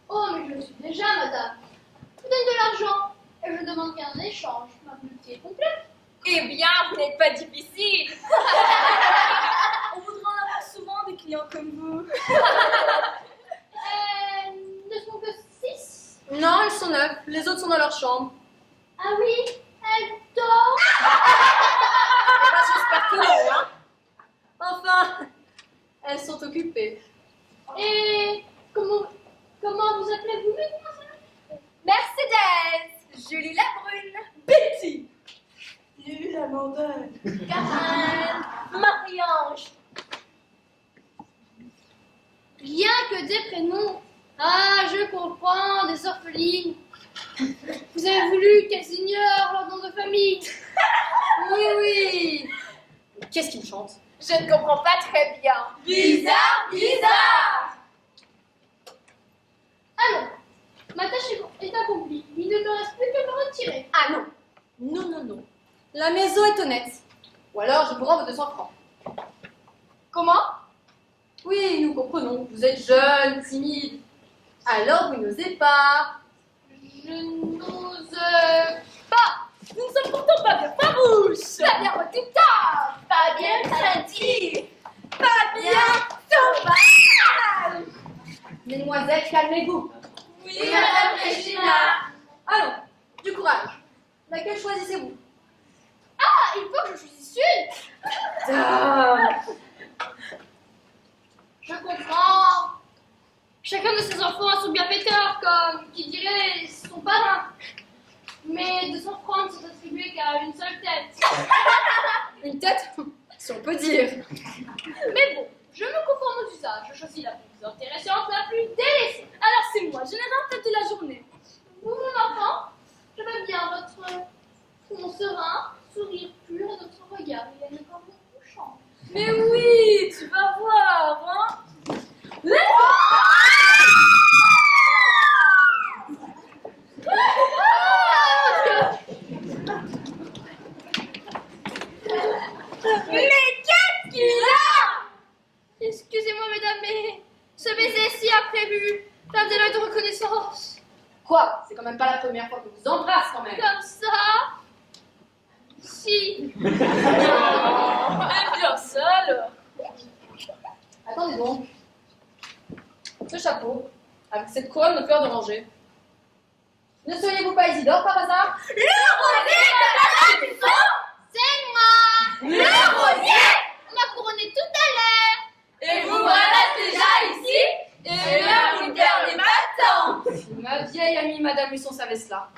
Oh, mais je le suis déjà, madame. Je vous donne de l'argent et je demande qu'un échange. Ma multi est complète. Eh bien, vous n'êtes pas difficile. On voudrait en avoir souvent des clients comme vous. Ne sont que 6. Non, elles sont neuves. Les autres sont dans leur chambre. Ah oui, elle dort. J'espère que non, hein. Enfin, elles sont occupées. Betty. Lula Mandel. Karen. Marie-Ange. Rien que des prénoms. Ah, je comprends, des orphelines. Vous avez voulu qu'elles ignorent leur nom de famille. Oui, oui. Qu'est-ce qu'il chante? Je ne comprends pas très bien. Bizarre, bizarre. Alors, ma tâche est accomplie. Il ne me reste plus que me retirer. Ah non. Non, non, non. La maison est honnête. Ou alors je vous rends vos 200 francs. Comment? Oui, nous comprenons. Vous êtes jeune, timide. Alors vous n'osez pas. Je n'ose pas. Nous ne sommes pourtant pas bien farouches. Pas bien redoutable. Pas bien craintif. Pas bien sauvage. Mesdemoiselles, calmez-vous. Oui, Madame Regina. Allons, du courage. Laquelle choisissez-vous? Ah, il faut que je choisisse une. Je comprends. Chacun de ses enfants a son bienfaiteur, comme qui dirait son parrain. Mais 200 francs ne sont attribués qu'à une seule tête. Une tête? Si on peut dire. Mais bon, je me conforme aux usages. Je choisis la plus intéressante, la plus délaissée. Alors c'est moi, je n'ai rien fait de la journée. Vous, mon enfant, je veux bien votre front serein, sourire pur et notre regard. Il a une forme touchante. Mais oui, tu vas voir, hein. Mais qu'est-ce qu'il a? Excusez-moi, mesdames, mais ce baiser si imprévu, d'un délai de reconnaissance. Quoi? C'est quand même pas la première fois que vous embrasse quand même. Comme ça? Si. Eh bien ça alors. Attendez donc. Ce chapeau, avec cette couronne de fleurs d'oranger. Ne seriez-vous pas Isidore par hasard? Le rosier de Madame Dusson, c'est moi. Le rosier. On m'a couronné tout à l'heure. Et vous voilà déjà ici. Et l'heure où le cœur n'est pas temps. Ma vieille amie Madame Luçon savait cela.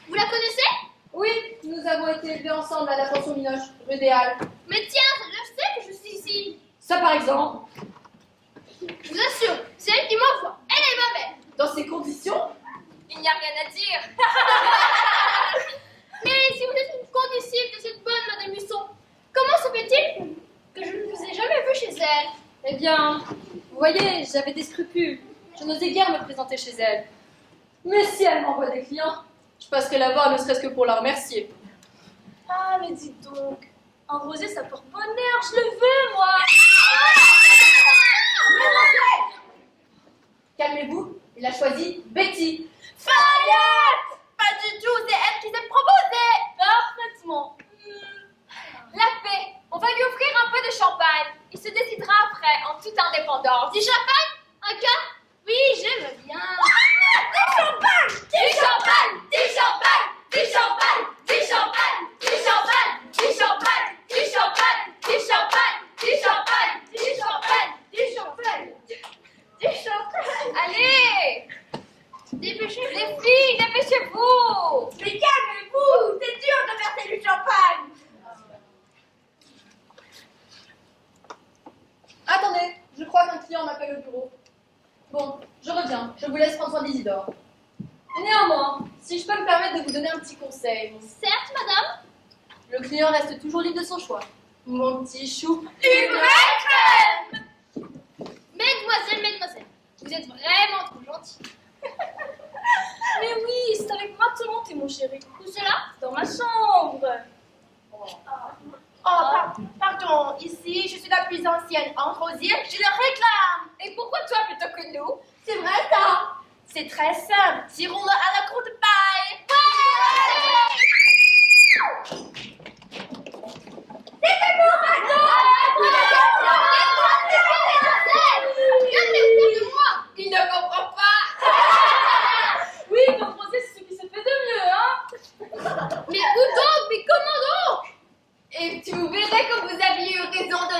Vous la connaissez? Oui, nous avons été élevés ensemble à la pension Minoche, rue des Halles. Mais tiens, je sais que je suis ici. Ça par exemple. Je vous assure, c'est elle qui m'envoie. Elle est ma mère. Dans ces conditions, Il n'y a rien à dire. Mais si vous êtes une condisciple de cette bonne Madame Husson, comment se fait-il que je ne vous ai jamais vu chez elle? eh bien, vous voyez, j'avais des scrupules. Je n'osais guère me présenter chez elle. Mais si elle m'envoie des clients, je passerai la voir ne serait-ce que pour la remercier. Ah mais dites donc, un rosier ça porte bonheur, je le veux moi. Calmez-vous, il a choisi Betty. Fayette! Pas du tout, c'est elle qui s'est proposée. Parfaitement. La paix, on va lui offrir un peu de champagne. Il se décidera après, en toute indépendance. Du champagne? Un cas? Oui, j'aime bien. Du champagne! Du champagne! Du champagne! Du champagne! Du champagne! Du champagne! Du champagne! Du champagne! Du champagne! Du champagne! Du champagne! Du champagne! Du champagne! Allez! Dépêchez-vous. Les filles, dépêchez-vous! Mais calmez-vous! C'est dur de verser du champagne! Attendez, je crois qu'un client m'appelle au bureau. Bon, je reviens, je vous laisse prendre soin d'Isidore. Néanmoins, si je peux me permettre de vous donner un petit conseil, Certes, madame. le client reste toujours libre de son choix. Mon petit chou. Une vraie crème! Mesdemoiselles, vous êtes vraiment trop gentille. Mais oui, c'est avec moi que monter mon chéri. Où cela? Dans ma chambre. Pardon, ici, je suis la plus ancienne en rosier, je le réclame! Et pourquoi toi plutôt que nous? C'est vrai ça! C'est très simple, tirons-le à la courte paille! Calmez-vous de moi. Il ne comprend pas! Oui, comme rosier, c'est ce qui se fait de mieux, hein. Mais où donc? Mais comment donc? Et tu verrais que vous aviez eu raison de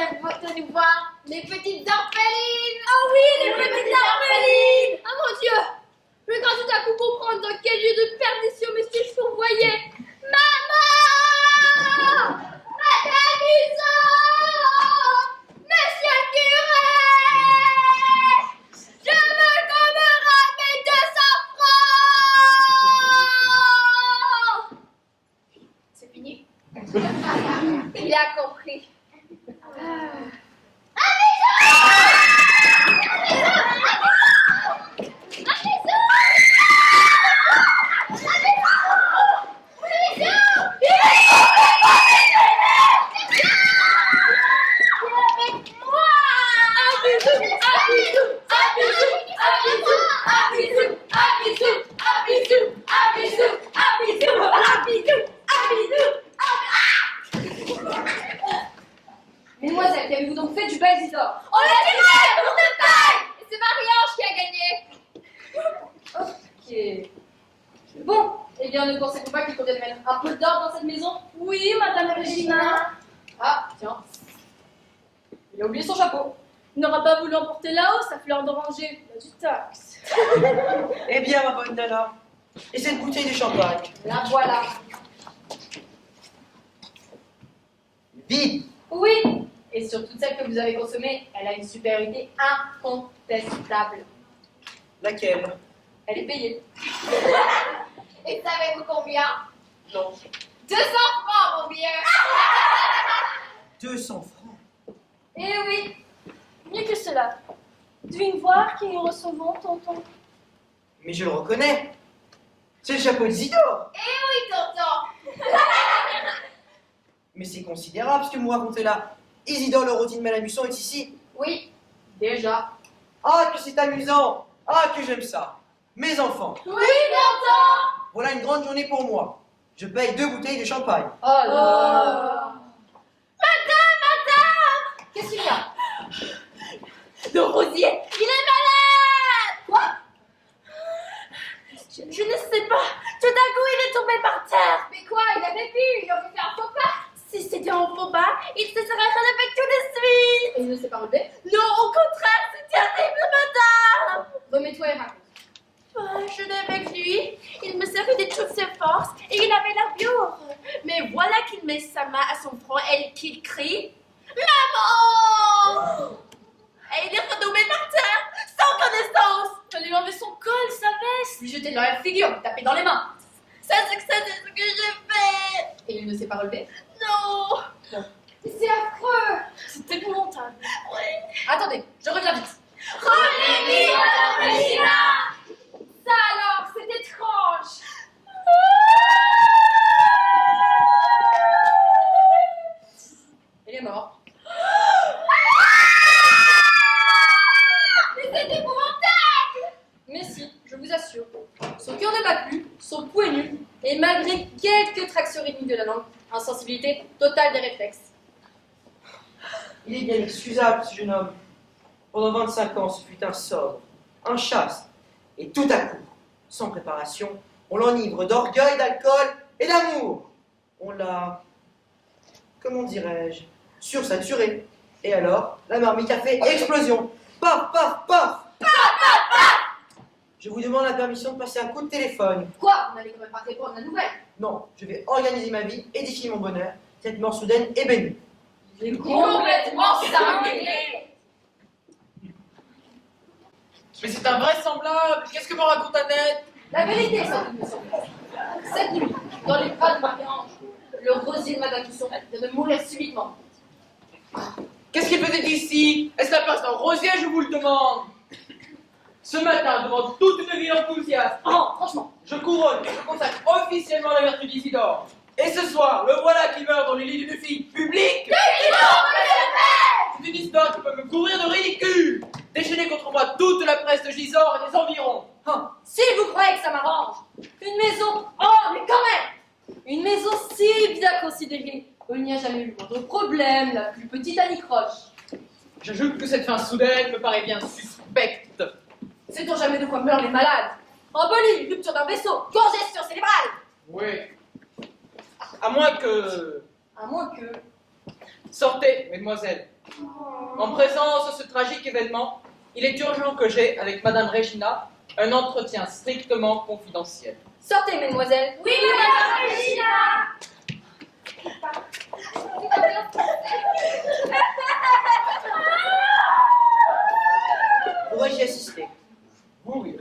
nous voir, les petites orphelines! Ah oui, les petites orphelines. Ah mon Dieu. Je vais quand tout à coup comprendre dans quel lieu de perdition mes si je fourvoyais. Maman! Il a compris. Mesdemoiselles, qu'avez-vous donc fait du bel Isidore? On l'a tiré pour de taille! Et c'est Marie-Ange qui a gagné. Ok. Bon, eh bien, ne pensez-vous pas qu'il faudrait mettre un peu d'ordre dans cette maison? Oui, Madame Regina. Ah, tiens. Il a oublié son chapeau. Il n'aura pas voulu emporter là-haut, sa fleur d'oranger. Il y a du taxe. Eh bien, ma bonne Nana, et cette bouteille de champagne? La voilà. Vide. Oui, et sur toutes celles que vous avez consommées, elle a une supériorité incontestable. Laquelle? Elle est payée. Et savez-vous combien? Non. 200 francs, mon vieux. 200 francs. Eh oui, Mieux que cela. Devine voir qui nous recevons, tonton. Mais je le reconnais. C'est le chapeau d'Isidore. Oui, tonton. Mais c'est considérable ce que vous me racontez là. Isidore le rôti de Malamuçon est ici. oui, déjà. Ah, que c'est amusant. Ah, que j'aime ça. Mes enfants, Oui, tonton. voilà une grande journée pour moi. Je paye 2 bouteilles de champagne. Oh là. Qu'est-ce qu'il y a? Le rosier, il est malade! Quoi? Je ne sais pas. Tout d'un coup, il est tombé par terre. Mais quoi, il avait pu, il aurait fait un faux pas. Si c'était un faux pas, il se serait relevé tout de suite. Et il ne s'est pas relevé? Non, au contraire, c'est terrible, madame. Remets-toi et raconte. Je l'ai avec lui, il me servait de toutes ses forces et il avait l'air bien heureux. Mais voilà qu'il met sa main à son front et qu'il crie « Maman !» Et il est retombé par terre, sans connaissance. Fallait lui enlever son col, sa veste. Lui jeter dans la figure, lui taper dans les mains. Ça, c'est ce que j'ai fait. Et il ne s'est pas relevé? Non. C'est affreux. C'est épouvantable. Attendez, je reviens vite. Revenez-y, Madame Regina. Ça alors, c'est étrange. Il est mort. Mais c'est épouvantable. Mais si, je vous assure. Son cœur ne bat plus, son pouls est nul, et malgré quelques tractions rythmiques de la langue, insensibilité totale des réflexes. Il est bien excusable, ce jeune homme. Pendant 25 ans, ce fut un sobre, un chaste. Et tout à coup, sans préparation, on l'enivre d'orgueil, d'alcool et d'amour. On l'a, comment dirais-je, sursaturé. Et alors, la marmite a fait explosion. Paf, paf, paf. Je vous demande la permission de passer un coup de téléphone. Quoi? Vous n'allez quand même pas répondre à la nouvelle. Non, je vais organiser ma vie, édifier mon bonheur. Cette mort soudaine est bénie. Il est Complètement cinglé. Mais c'est invraisemblable. Qu'est-ce que me raconte Annette? La vérité, sans doute, me semble. Cette nuit, dans les bras de Marie-Ange, le rosier de Madame Tusson vient de mourir subitement. Qu'est-ce qu'il faisait ici? Est-ce la place d'un rosier, je vous le demande? Ce matin, devant toute une ville enthousiaste, Oh, franchement. je couronne et je consacre officiellement la vertu d'Isidore. Et ce soir, le voilà qui meurt dans le lit d'une fille publique. C'est une histoire qui peut me couvrir de ridicule. Déchaîner contre moi toute la presse de Gisors et des environs. Hein, si vous croyez que ça m'arrange, une maison, oh, mais quand même, une maison si bien considérée, où il n'y a jamais eu le moindre problème, la plus petite anicroche. J'ajoute que cette fin soudaine me paraît bien suspecte. Sait-on jamais de quoi meurent les malades? Embolie, rupture d'un vaisseau, congestion cérébrale. Oui. À moins que... À moins que... Sortez, mesdemoiselles. En présence de ce tragique événement, il est urgent que j'aie, avec Madame Regina, un entretien strictement confidentiel. Sortez, mesdemoiselles. Oui, Madame Regina. Pourrais-je y assister? Oui.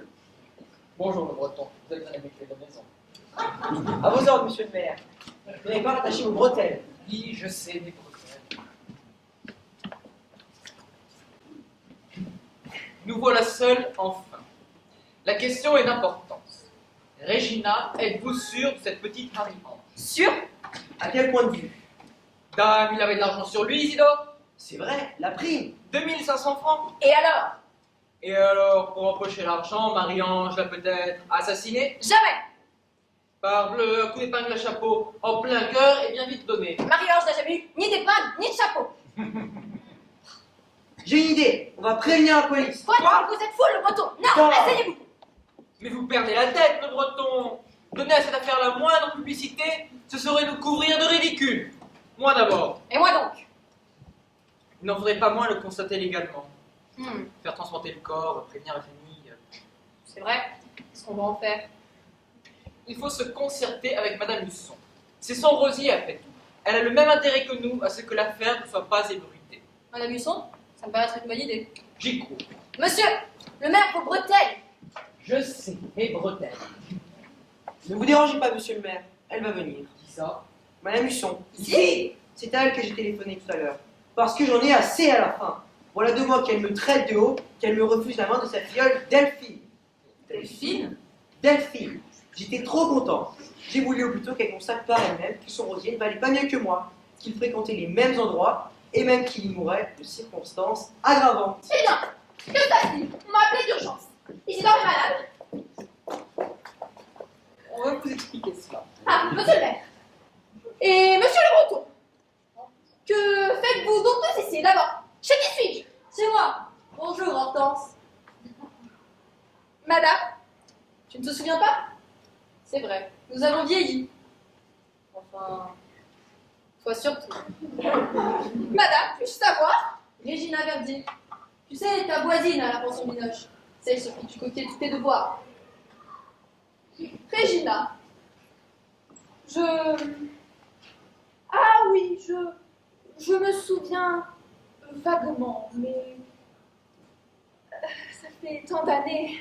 Bonjour le breton, vous êtes un habitué de la maison. À vos ordres, monsieur le maire. Mais n'avez pas rattaché vos bretelles. Oui, je sais, des bretelles. Nous voilà seuls, enfin. La question est d'importance. Regina, êtes-vous sûre de cette petite Marie-Ange? Sûr? À quel point de vue? Dame, il avait de l'argent sur lui, Isidore. C'est vrai, la prime. 2500 francs. Et alors? Et alors, pour empocher l'argent, Marie-Ange l'a peut-être assassiné? Jamais! Parbleu, un coup d'épingle à chapeau, en plein cœur et bien vite donné. Marie-Ange n'a jamais eu ni d'épingle, ni de chapeau. J'ai une idée, on va prévenir la police. Quoi? Vous êtes fou, le breton? Non, Non. asseyez-vous. Mais vous perdez la tête, le breton. Donner à cette affaire la moindre publicité, ce serait nous couvrir de ridicule. Moi d'abord. Et moi donc? Il n'en faudrait pas moins le constater légalement. Hmm, Faire transporter le corps, prévenir la famille. c'est vrai. Qu'est-ce qu'on va en faire? Il faut se concerter avec Madame Husson. C'est son rosier après tout. Elle a le même intérêt que nous à ce que l'affaire ne soit pas ébruitée. Madame Husson, ça me paraît être une bonne idée. J'y crois. Monsieur, le maire, vos bretelles. Je sais, mes bretelles. Ne vous dérangez pas, monsieur le maire, elle va venir. Qui ça? Madame Husson. Ici. C'est à elle que j'ai téléphoné tout à l'heure. Parce que j'en ai assez à la fin. Voilà 2 mois qu'elle me traite de haut, qu'elle me refuse la main de sa filleule Delphine. Delphine? Delphine. J'étais trop content. J'ai voulu au plus tôt qu'elle constate par elle-même que son rosier ne valait pas mieux que moi, qu'il fréquentait les mêmes endroits et même qu'il y mourait de circonstances aggravantes. Eh bien, que se passe-t-il? On m'a appelé d'urgence. Isidore est malade. On va vous expliquer cela. Ah, monsieur le maire. Et monsieur le breton. Que faites-vous donc de ceci? D'abord, chez qui suis-je? C'est moi. Bonjour, Hortense. Madame? Tu ne te souviens pas? C'est vrai, nous avons vieilli. Enfin, toi surtout. Madame, puis-je savoir? Regina Verdier. Tu sais, ta voisine à la pension Binoche. Celle sur qui tu copiais tous tes devoirs. Regina. Ah oui, je me souviens vaguement, mais ça fait tant d'années.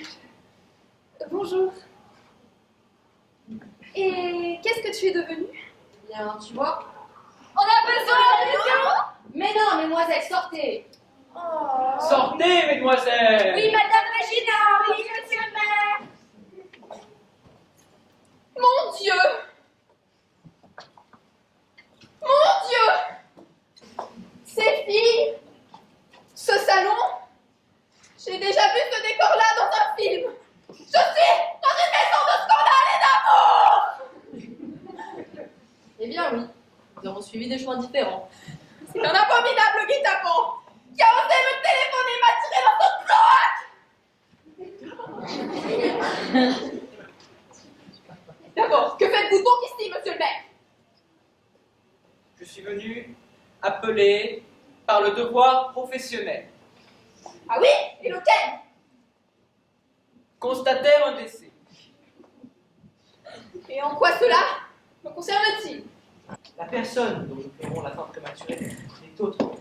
Bonjour. Et qu'est-ce que tu es devenue? Bien, tu vois. On a besoin de nous. Mais non, mesdemoiselles, sortez. Oh. Sortez, mesdemoiselles! Oui, madame Regina, oui, monsieur le maire. Mon Dieu! Mon Dieu! Ces filles, ce salon, j'ai déjà vu ce décor-là dans un film. Je suis dans une maison de scandale et d'amour! Eh bien, oui. Nous avons suivi des chemins différents. C'est un abominable guet-apens qui a osé me téléphoner et m'attirer dans son cloaque! D'abord, que faites-vous donc ici, monsieur le maire? Je suis venu appelé par le devoir professionnel. Ah oui? Et lequel? Constater un décès. Et en quoi cela me concerne-t-il? La personne dont nous ferons la fin prématurée n'est autre.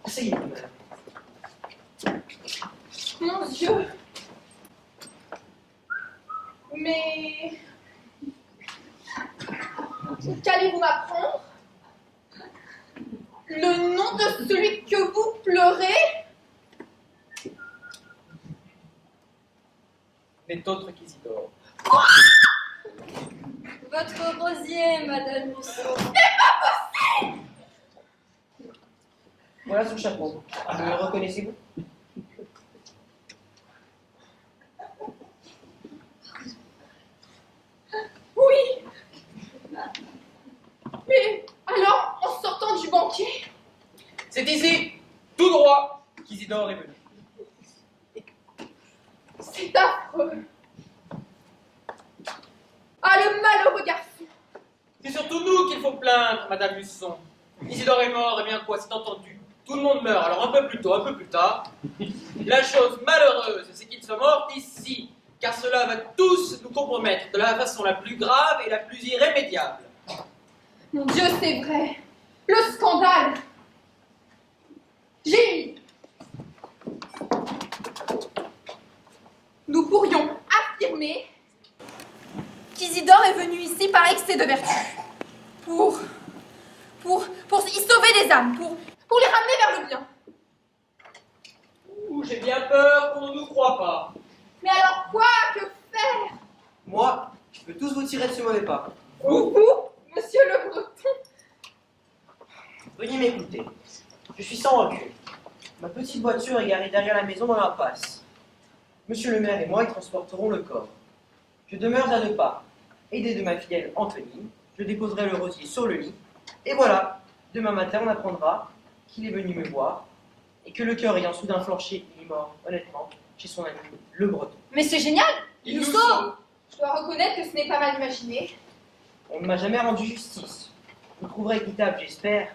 Asseyez-vous, madame. Mon Dieu! Mais... qu'allez-vous m'apprendre? Le nom de celui que vous pleurez? N'est autre qu'Isidore. Votre rosier, Madame Husson. Voilà son chapeau. Le reconnaissez-vous? Oui! Mais alors, en sortant du banquet, C'est ici, tout droit, qu'Isidore est venu. c'est affreux! Ah, le malheureux garçon! C'est surtout nous qu'il faut plaindre, Madame Husson. Isidore est mort, et bien quoi, c'est entendu. Tout le monde meurt, alors un peu plus tôt, un peu plus tard. La chose malheureuse, c'est qu'il soit mort ici, car cela va tous nous compromettre de la façon la plus grave et la plus irrémédiable. Mon Dieu, c'est vrai! Le scandale! J'ai une idée. Nous pourrions affirmer qu'Isidore est venu ici par excès de vertu. Pour pour y sauver des âmes, pour les ramener vers le bien. Ouh, j'ai bien peur qu'on ne nous croie pas. Mais alors quoi? Que faire? Moi, je peux tous vous tirer de ce mauvais pas. Vous, monsieur le Breton? Veuillez m'écouter. Je suis sans recul. Ma petite voiture est garée derrière la maison dans l'impasse. Monsieur le maire et moi y transporterons le corps. Je demeure à 2 pas. Aidé de ma fidèle Antonine, je déposerai le rosier sur le lit. Et voilà, demain matin on apprendra qu'il est venu me voir et que le cœur ayant soudain flanché, il est mort, honnêtement, chez son ami, le Breton. Mais c'est génial! Il nous sauve. Je dois reconnaître que ce n'est pas mal imaginé. On ne m'a jamais rendu justice. Vous trouverez équitable, j'espère,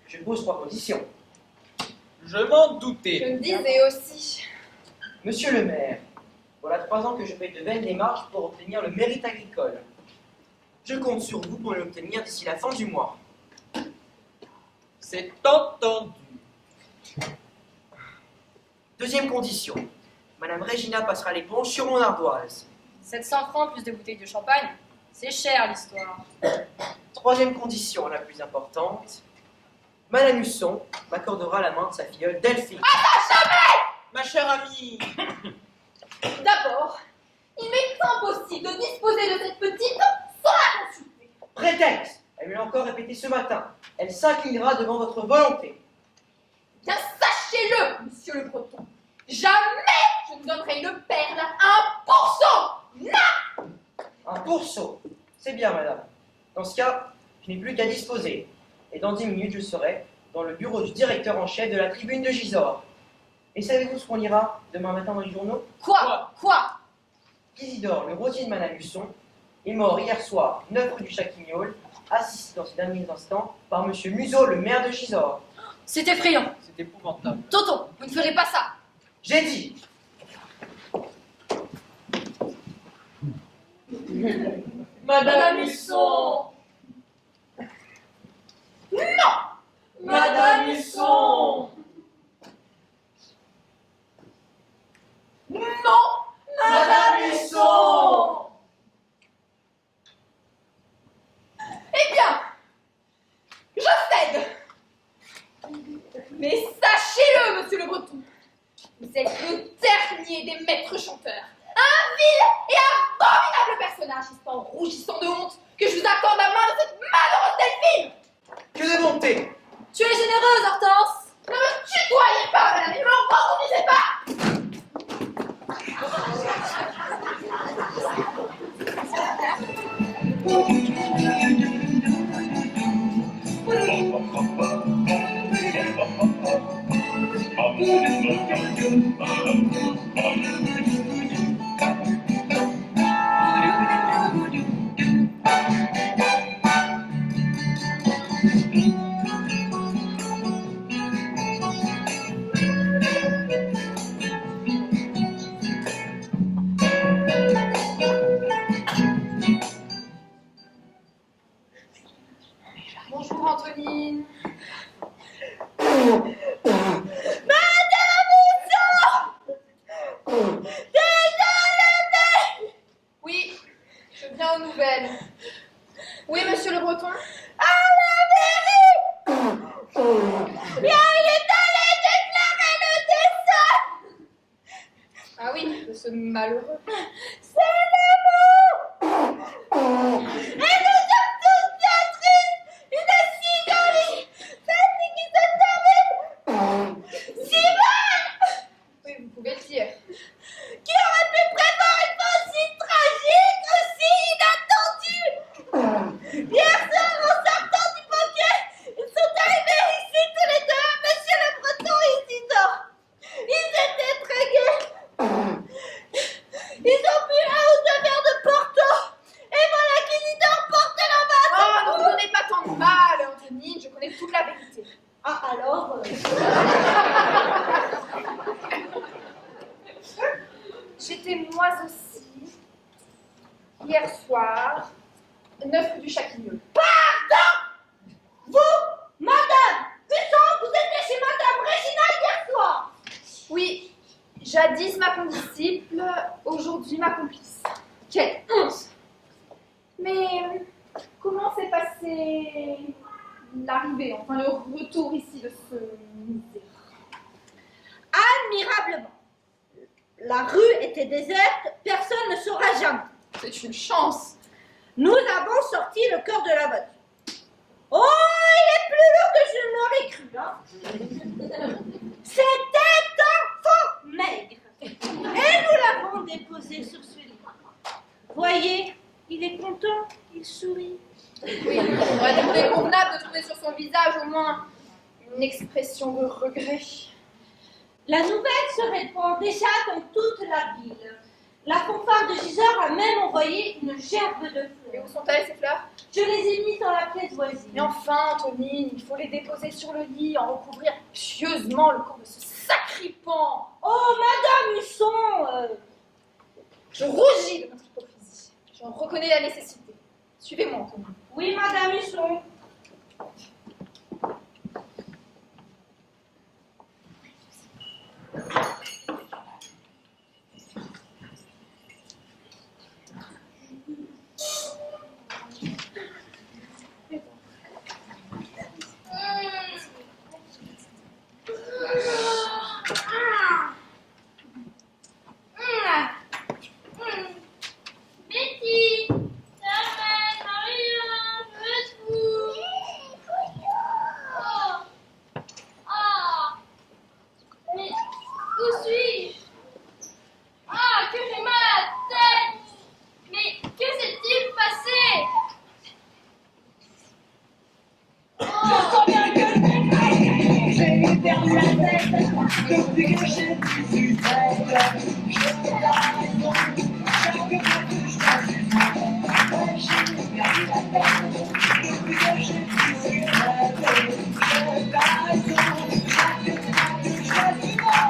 que je pose 3 conditions. Je m'en Je doutais. me disais aussi. Monsieur le maire, voilà 3 ans que je fais de vaines démarches pour obtenir le mérite agricole. Je compte sur vous pour l'obtenir d'ici la fin du mois. C'est entendu. Deuxième condition. Madame Regina passera l'éponge sur mon ardoise. 700 francs plus 2 bouteilles de champagne. C'est cher l'histoire. Troisième condition, la plus importante. Madame Husson m'accordera la main de sa filleule Delphine. Ma chère amie, D'abord, il m'est impossible de disposer de cette petite sans la consulter. Prétexte! Elle me l'a encore répété ce matin. Elle s'inclinera devant votre volonté. Bien sachez-le, monsieur le Breton. Jamais je ne donnerai une perle à 1%. Un pourceau. C'est bien, madame. Dans ce cas, je n'ai plus qu'à disposer. Et dans 10 minutes, je serai dans le bureau du directeur en chef de la tribune de Gisors. Et savez-vous ce qu'on lira demain matin dans les journaux? Quoi? Isidore, le rosier de Madame Husson, est mort hier soir, 9 rue du Chaquignol, assisté dans ces derniers instants par Monsieur Museau, le maire de Gisors. C'est effrayant. c'est épouvantable. Tonton, vous ne ferez pas ça. J'ai dit! Madame Husson. Madame Husson. Non, Madame Husson. eh bien, je cède. Mais sachez-le, monsieur le Breton, vous êtes le dernier des maîtres chanteurs. Un vil et abominable personnage, et c'est en rougissant de honte que je vous accorde la main de cette malheureuse Delphine. Que de bonté! Tu es généreuse, Hortense. Ne me tutoyez pas, madame, et ne me reconduisez pas. Bonjour, Antonine. Oui, je viens aux nouvelles. Oui, monsieur le Breton. Ah oui, de ce malheureux. Oui, vous pouvez le dire. Oh, ne vous donnez pas tant de mal, Antonine, je connais toute la vérité. Ah, alors J'étais moi aussi, hier soir, 9 rue du Chaquignol. Madame Husson, vous étiez chez Madame Regina hier soir. Oui, jadis ma condisciple, aujourd'hui ma complice. Quelle honte! Mais comment s'est passée l'arrivée, enfin le retour ici de ce misère. Admirablement. La rue était déserte, personne ne saura jamais. C'est une chance. Nous avons sorti le cœur de la voiture. Oh, il est plus lourd que je ne l'aurais cru, hein. C'était un faux maigre. Et nous l'avons déposé sur ce lit. Voyez, il est content, il sourit. Oui, il aurait été convenable de trouver sur son visage au moins une expression de regret. La nouvelle se répand déjà dans toute la ville. La fanfare de Gisors a même envoyé une gerbe de Et fleurs. où sont-elles ces fleurs? Je les ai mises dans la pièce voisine. Mais enfin, Antonine, il faut les déposer sur le lit, en recouvrir pieusement le corps de ce sacripant. Oh, Madame Husson Je rougis de votre hypocrisie. J'en reconnais la nécessité. Suivez-moi, Antonine. Oui, Madame Husson. Betty, Carmen, Maria, je veux tout. Oh. Ah. Mais où suis-je? Ah, que j'ai mal à la tête. Mais que s'est-il passé? Oh. J'ai perdu la tête depuis que j'ai dû faire. Je la raison, chaque fois que je passe une main. J'ai perdu la tête depuis que j'ai dû faire. Je la raison, chaque fois que je passe une main.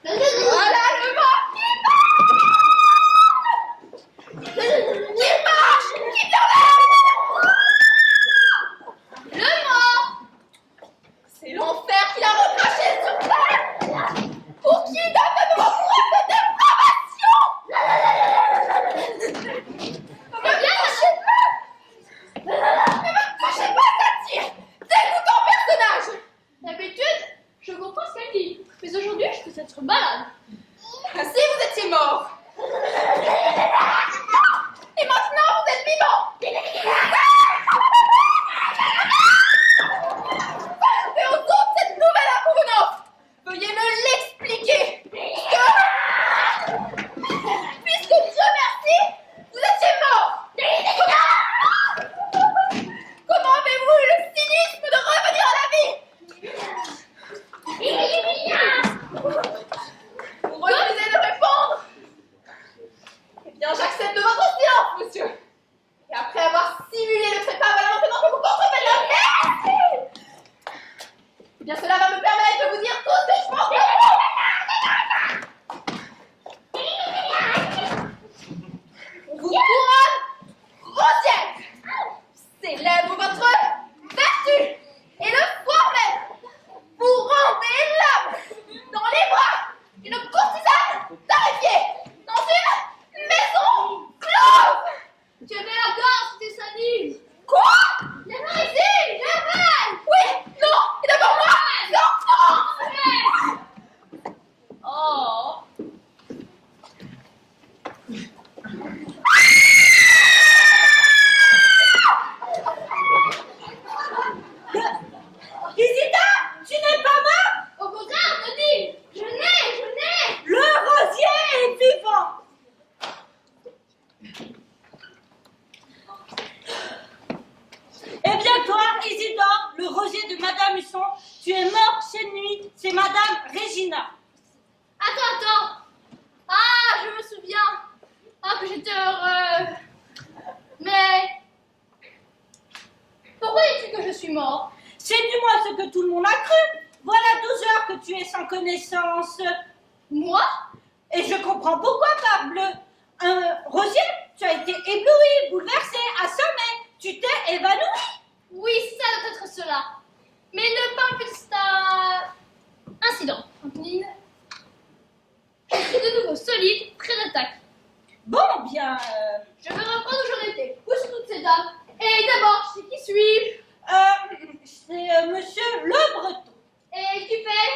Voilà le mort qui marche. Qui vient Le mort. C'est l'enfer qu'il a recraché sur terre. Pour qui donne de nouveau pour cette dépravation? Ne me touchez pas, Satire. Dégoûtant personnage. D'habitude, je comprends ce qu'elle dit. Mais aujourd'hui, je peux être malade. Ainsi vous étiez mort. Et maintenant vous êtes vivant. Et aux autres cette nouvelle inconvenance, veuillez me l'expliquer. Puisque Dieu merci, vous étiez mort. Comment avez-vous eu le cynisme de revenir à la vie? Vous refusez de répondre? Eh bien, j'accepte votre silence, monsieur. Et après avoir simulé le trépas vaillant que vous contrefaites la merde, eh bien, cela va me permettre de vous dire tout ce que je pense de vous. On vous couronne rosière. Célèbre votre vertu. Et le soir même, vous rendez l'âme dans les bras d'une courtisane tarifée dans une maison close. Tu avais la gorge, c'était sadiste. Quoi? La résine, la veille. Oui, non, et d'abord moi, l'enfant. Oh. Isida, tu n'es pas mort? Au contraire, Denis, je n'ai. Le rosier est vivant. Eh bien toi, Isidore, le rosier de Madame Husson, Tu es morte cette nuit. C'est Madame Regina. Attends. Ah, je me souviens. Ah, que j'étais heureux. Mais pourquoi dis-tu que je suis mort? C'est du moins ce que tout le monde a cru. Voilà 12 heures que tu es sans connaissance. Moi? Et je comprends pourquoi, parbleu. Rosier, tu as été ébloui, bouleversé, assommé. Tu t'es évanoui. Oui, ça doit être cela. Mais ne parle que de cet incident, Antonine. Je suis de nouveau solide, prêt d'attaque. Bon, bien. Je vais reprendre où j'en étais. Où sont toutes ces dames? Et d'abord, c'est qui suis-je? C'est Monsieur Le Breton. Et qui fait?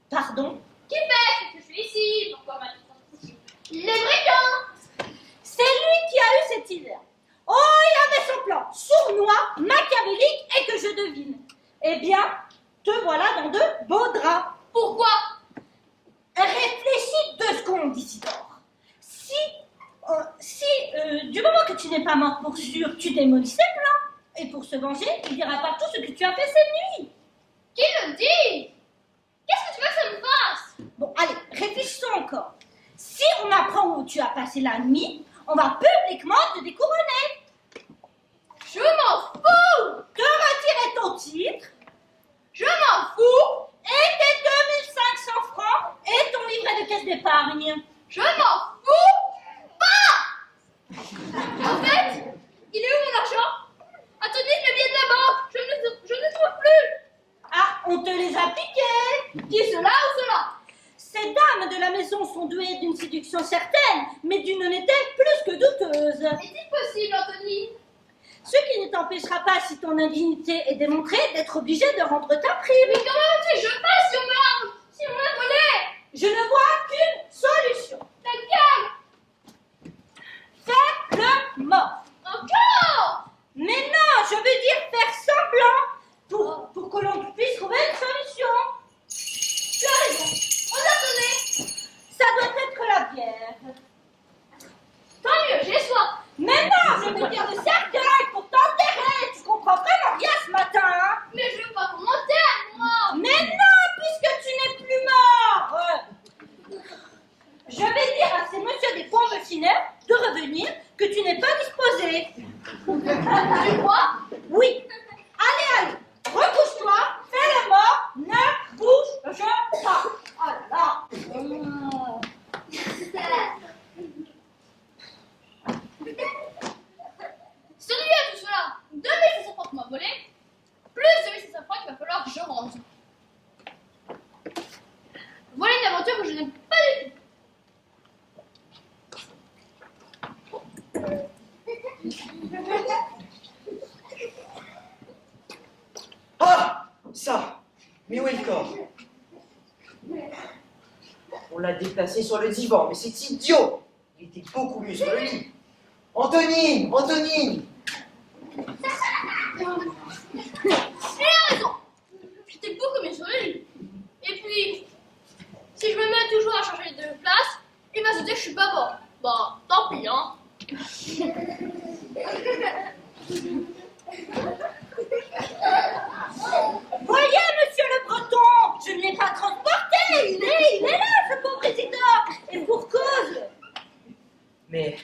Pardon? Qui fait que je suis ici? Pourquoi m'as-tu ici? Les brigands! C'est lui qui a eu cette idée. Oh, il avait son plan, sournois, machiavélique et que je devine. Eh bien, te voilà dans de beaux draps. Pourquoi? Réfléchis 2 secondes, Isidore. Si du moment que tu n'es pas mort pour sûr, tu démolis ses plans. Et pour se venger, il dira partout ce que tu as fait cette nuit. Qui le dit? Qu'est-ce que tu veux que ça me fasse? Bon, allez, réfléchissons encore. Si on apprend où tu as passé la nuit, on va publiquement te découronner. Je m'en fous! Te retirer ton titre. Je m'en fous! Et tes 2500 francs et ton livret de caisse d'épargne. Je m'en fous pas! En fait, il est où mon argent? Anthony, le billet de la banque! Je ne trouve plus! Ah, on te les a piqués. Qui, cela ou cela? Ces dames de la maison sont douées d'une séduction certaine, mais d'une honnêteté plus que douteuse. Est-il possible, Anthony? Ce qui ne t'empêchera pas, si ton indignité est démontrée, d'être obligé de rendre ta prime. Mais comment veux-tu que je fasse si on me l'a volé? Je ne vois qu'une solution. Laquelle? Faire le mort. Encore? Mais non, je veux dire faire semblant pour que l'on puisse trouver une solution. Tu as raison. On a sonné. Ça doit être la bière. Tant mieux, j'ai soif. Mais non, je veux dire le cercueil pour t'enterrer. Tu comprends vraiment rien ce matin, hein? Mais je veux pas qu'on m'enterre, moi. Mais non, puisque tu n'es plus mort. Je vais dire à ces messieurs des pompes funèbres de revenir que tu n'es pas disposé. Tu crois? Oui. Allez, recouche-toi, fais le mort, ne bouge pas. Oh là là. Celui-là, tout cela, 2500 francs qu'on m'a volé, plus 2500 francs qu'il va falloir que je rende. Voilà une aventure que je n'aime pas du tout. Ah, ça. Mais où est le corps? On l'a déplacé sur le divan, mais c'est idiot. Il était beaucoup mieux sur le lit. Antonine! Il a raison. J'étais beaucoup mieux sur le lit. Et puis, si je me mets toujours à changer de place, il va se dire que je suis pas mort. Bah, tant pis, hein. Voyez, monsieur le Breton, je ne l'ai pas transporté. Il est là, ce pauvre Isidore. Et pour cause. Mais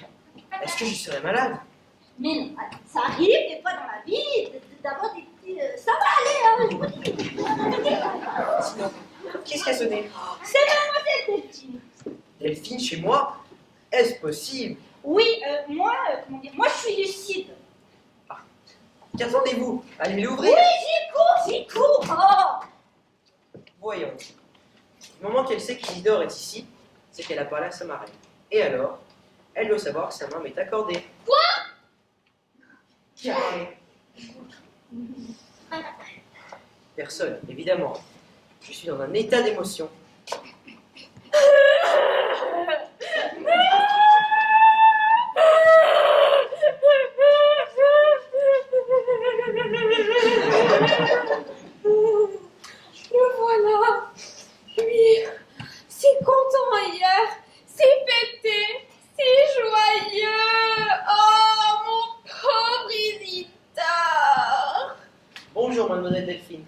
est-ce que je serais malade? Mais non, ça arrive des fois dans la vie d'avoir des petits... ça va aller, hein, je vous dis. Sinon, qu'est-ce qui a sonné? C'est mademoiselle Delphine. Delphine chez moi? Est-ce possible? Oui, moi, moi je suis lucide. Qu'attendez-vous? Allez l'ouvrir. Oui, j'y cours. Oh. Voyons. Du moment qu'elle sait qu'Isidore est ici, c'est qu'elle a parlé à sa marraine. Et alors, elle doit savoir que sa main m'est accordée. Quoi? Qui a parlé? Personne, évidemment. Je suis dans un état d'émotion. Le voilà. Lui, si content hier, si fêté, si joyeux. Oh, mon pauvre Isidore. Bonjour, mademoiselle Delphine.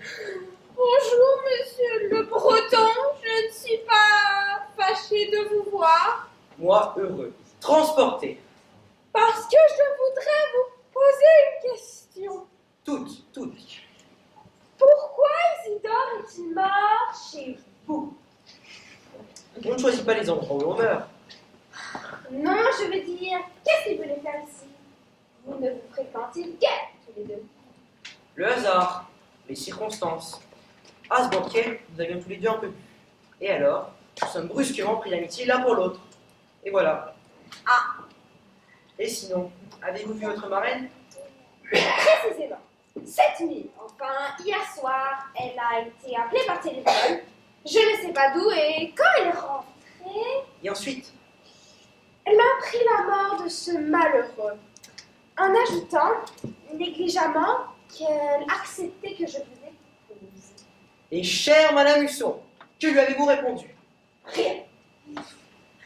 Oh, Bonjour, monsieur le Breton. Je ne suis pas fâchée de vous voir. Moi, heureux, transporté. Parce que je voudrais vous poser une question. Toutes. Pourquoi Isidore est-il mort chez vous? On ne choisit pas les endroits où on meurt. Non, je veux dire, qu'est-ce qu'il voulait faire ici? Vous ne vous fréquentiez guère tous les deux. Le hasard, les circonstances. À ce banquet, nous avions tous les deux un peu bu. Et alors, nous sommes brusquement pris d'amitié l'un pour l'autre. Et voilà. Ah. Et sinon, avez-vous vu votre marraine? Précisément. Cette nuit, enfin hier soir, elle a été appelée par téléphone. Je ne sais pas d'où et quand elle est rentrée, Et ensuite, elle m'a appris la mort de ce malheureux, en ajoutant négligemment qu'elle acceptait que je vous épouse. et chère Madame Husson, que lui avez-vous répondu? Rien.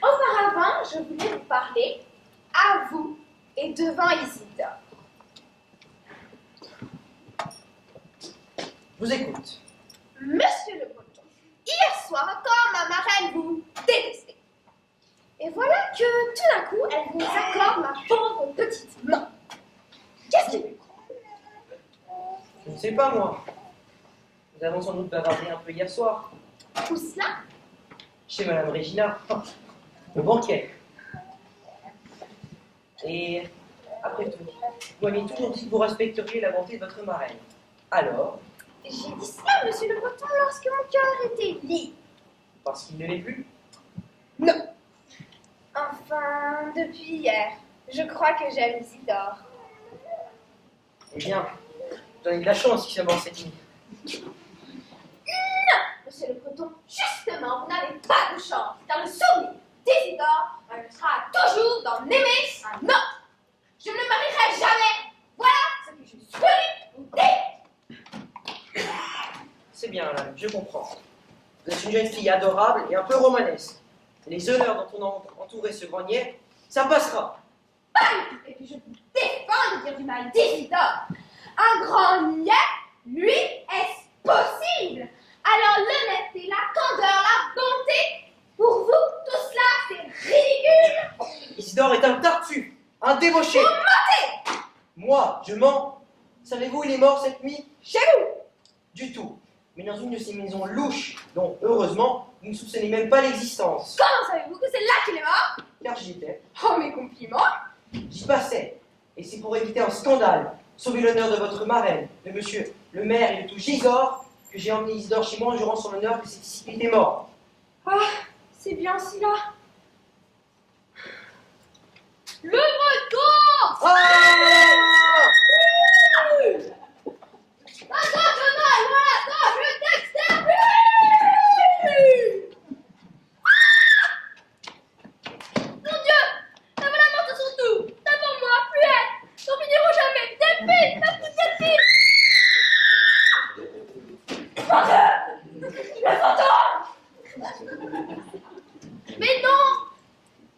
Auparavant, je voulais vous parler à vous et devant Isidore. Je vous écoute. Monsieur le Breton, hier soir encore, ma marraine vous détestait. Et voilà que tout d'un coup, elle vous accorde ma pauvre petite main. Qu'est-ce qu'il veut? Je ne sais pas, moi. Nous avons sans doute bavardé un peu hier soir, Où cela? chez Madame Regina, le banquet. Et, après tout, vous m'aviez toujours dit que vous respecteriez la volonté de votre marraine. Alors, J'ai dit cela, monsieur le Breton, lorsque mon cœur était libre. parce qu'il ne l'est plus, Non. Enfin, depuis hier, je crois que j'aime Isidore. eh bien, vous avez de la chance qui s'avance cette nuit. Non, monsieur le Breton, justement, vous n'avez pas de chance, car le souvenir d'Isidore sera toujours d'en aimer un autre. Je ne me marierai jamais. Voilà ce que je suis venue vous dire. C'est bien, madame, je comprends. Vous êtes une jeune fille adorable et un peu romanesque. Et les honneurs dont on a entouré ce grenier, ça passera. Et puis je vous défends de dire du mal d'Isidore. Un grand niais, lui, est-ce possible? Alors l'honnêteté, la candeur, la bonté, pour vous, tout cela, c'est ridicule. Isidore est un tartuffe, un débauché. Vous mentez. Moi, je mens. Savez-vous où il est mort cette nuit? Chez vous. Du tout. Mais dans une de ces maisons louches, dont, heureusement, vous ne soupçonnez même pas l'existence. Comment savez-vous que c'est là qu'il est mort? Car j'y étais. Oh, mes compliments. J'y passais. Et c'est pour éviter un scandale, sauver l'honneur de votre marraine, de monsieur le maire et de tout Gisors, que j'ai emmené Isidore chez moi en jurant son honneur que c'est ici qu'il était mort. Ah, c'est bien cela. Le Breton! Ah! Attends, Jonah, voilà, attends, je t'extermine! Mon Dieu! La voilà morte à son tour! D'abord moi, puis elle! N'en finiront jamais! Delphine! Ma petite Delphine! Mon Dieu! Le fantôme!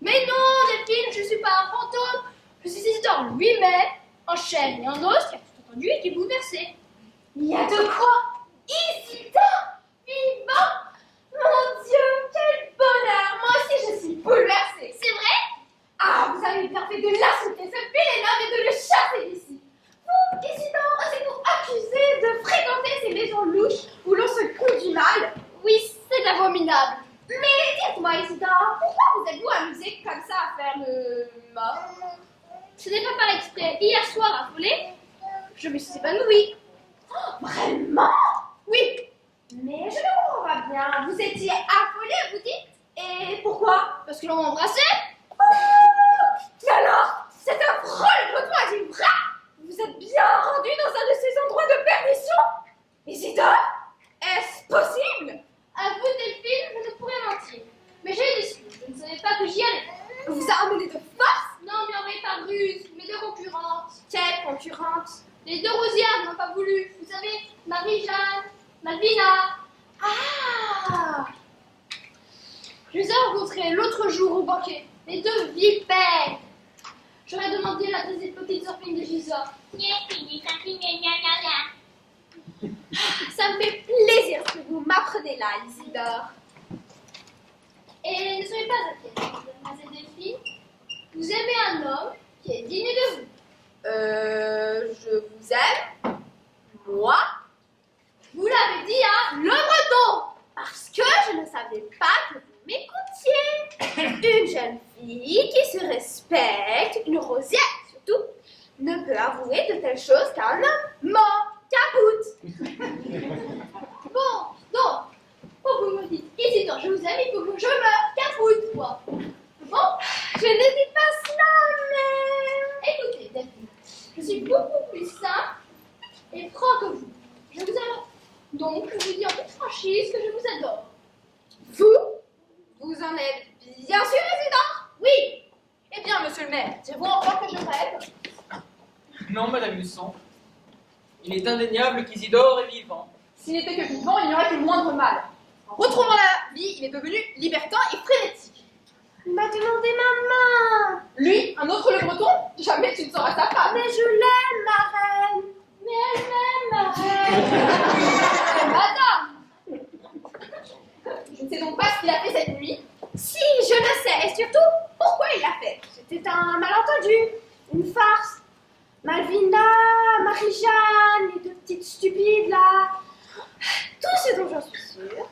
Mais non, Delphine, je ne suis pas un fantôme! Je suis Isidore lui-même, en chair et en os, qui a tout entendu et qui est bouleversé. Il y a de quoi? Isidore vivant. Mon Dieu, quel bonheur. Moi aussi, je suis bouleversée. C'est vrai? Ah, vous avez bien fait de l'insulter, ce vilain homme, et de le chasser d'ici. Vous, Isidore, osez-vous accuser de fréquenter ces maisons louches où l'on se compte du mal? Oui, c'est abominable. Mais dites-moi, Isidore, pourquoi vous êtes-vous amusé comme ça à faire le mort? Ce n'est pas par exprès. Hier soir, affolée, je me suis évanouie. Oh, vraiment? Oui. Mais je ne comprends pas bien. Vous étiez affolé, vous dites? Et pourquoi? Parce que l'on m'embrassait. Oh, mais alors, cet affreux le Breton a dit vrai? Vous êtes bien rendu dans un de ces endroits de perdition? Isidore, est-ce possible? À vous, Delphine, je ne pourrais mentir. Mais j'ai une excuse. Je ne savais pas que j'y allais. On vous a emmené de force? Non, mais en vrai, par ruse. Mes deux concurrentes. Quelle concurrente? Les deux rosières n'ont pas voulu. Vous savez, Marie-Jeanne, Malvina. Ah! Je les ai rencontrées l'autre jour au banquet. Les deux vipères. J'aurais demandé l'adresse des petites orphelines de Gisors. Ça me fait plaisir M'apprenez-la, Isidore. Et ne soyez pas inquiète, mademoiselle Delphine. Vous aimez un homme qui est digne de vous. Je vous aime. Moi. Vous l'avez dit, hein, le breton. Parce que je ne savais pas que vous m'écoutiez. Une jeune fille qui se respecte, une rosière surtout, ne peut avouer de telles choses qu'un homme mort, capoute. Bon, donc, pour que vous me dites, Isidore, je vous aime, il faut que je meure, capoute, quoi. Bon, Je ne dis pas cela, mais... écoutez, Delphine, je suis beaucoup plus simple et franc que vous. Je vous aime. Donc, je vous dis en toute franchise que je vous adore. Vous en êtes bien sûr, Isidore? Oui, Eh bien, monsieur le maire, direz-vous encore que je rêve? Non, Madame Husson. Il est indéniable qu'Isidore est vivant. S'il n'était que vivant, il n'y aurait que le moindre mal. En retrouvant la vie, il est devenu libertin et frénétique. Il m'a demandé ma main. Lui, un autre le breton, jamais tu ne seras sa femme. Mais je l'aime, ma reine. mais elle-même, ma reine. Madame. Je ne sais donc pas ce qu'il a fait cette nuit. Si, je le sais, et surtout, pourquoi il l'a fait. C'était un malentendu, une farce. Malvina, Marie-Jeanne, les deux petites stupides là. Tout ce dont j'en suis sûre,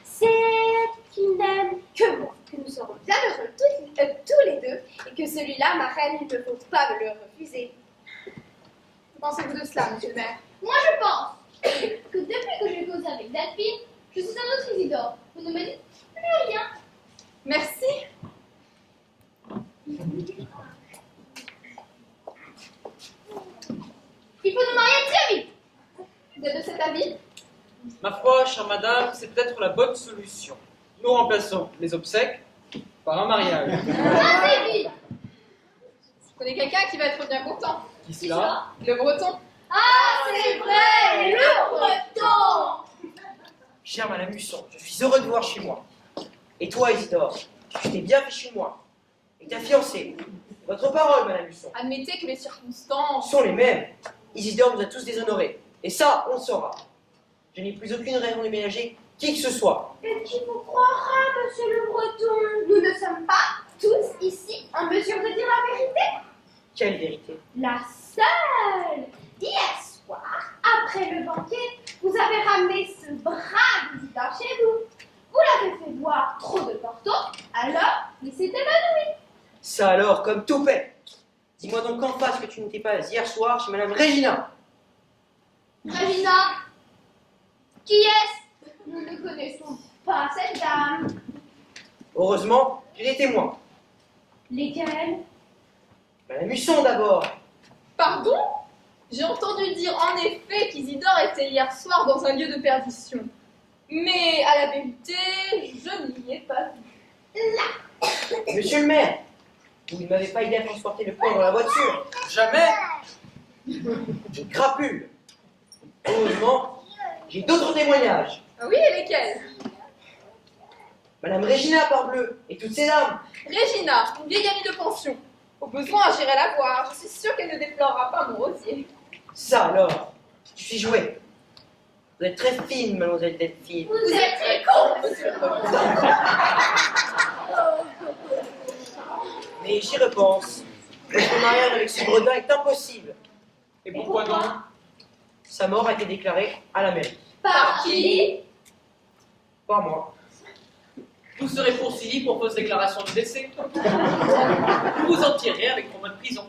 c'est qu'ils n'aiment que moi, que nous serons bien heureux tous les deux, et que celui-là, ma reine, il ne faut pas me le refuser. Que pensez-vous de cela, monsieur le maire? Moi, je pense que depuis que j'ai causé avec Delphine, je suis un autre Isidore. Vous ne me dites plus rien. Merci. Il faut nous marier très vite. Vous êtes de cet avis? Ma foi, chère madame, c'est peut-être la bonne solution. Nous remplaçons les obsèques par un mariage. Assez vite. Je connais quelqu'un qui va être bien content. Qui cela? Le breton. Ah, c'est vrai, le breton. Chère Madame Husson, je suis heureux de vous voir chez moi. Et toi, Isidore, tu t'es bien fait chez moi. Et ta fiancée. Votre parole, Madame Husson. Admettez que les circonstances... Sont les mêmes. Isidore nous a tous déshonorés. Et ça, on le saura. Je n'ai plus aucune raison de ménager qui que ce soit. Et qui vous croira, monsieur le breton? Nous ne sommes pas tous ici en mesure de dire la vérité. Quelle vérité? La seule. Hier soir, après le banquet, vous avez ramené ce brave visiteur chez vous. Vous l'avez fait boire trop de porto, alors il s'est évanoui. Ça alors, comme tout fait. Dis-moi donc qu'en face que tu n'étais pas hier soir chez Madame Régina. Regina, qui est-ce? Nous ne connaissons pas cette dame. Heureusement, j'ai des témoins. Lesquels? Madame Husson d'abord. Pardon? J'ai entendu dire en effet qu'Isidore était hier soir dans un lieu de perdition. Mais à la vérité, je n'y ai pas vu. Monsieur le maire, vous ne m'avez pas aidé à transporter le corps dans la voiture. Jamais. Une crapule. Heureusement, j'ai d'autres témoignages. Ah oui, et lesquels? Madame Régina, parbleu, et toutes ces dames. Régina, une vieille amie de pension. Au besoin, j'irai la voir. Je suis sûre qu'elle ne déplorera pas mon rosier. Ça alors, je suis joué. Vous êtes très fine, mademoiselle Delphine. Vous êtes très con, monsieur le breton. Mais j'y repense. Votre mariage avec ce breton est impossible. Et pourquoi donc? Sa mort a été déclarée à la mairie. Par qui? Pas moi. Vous serez poursuivi pour fausse déclaration de décès. Vous vous en tirerez avec 3 mois de prison.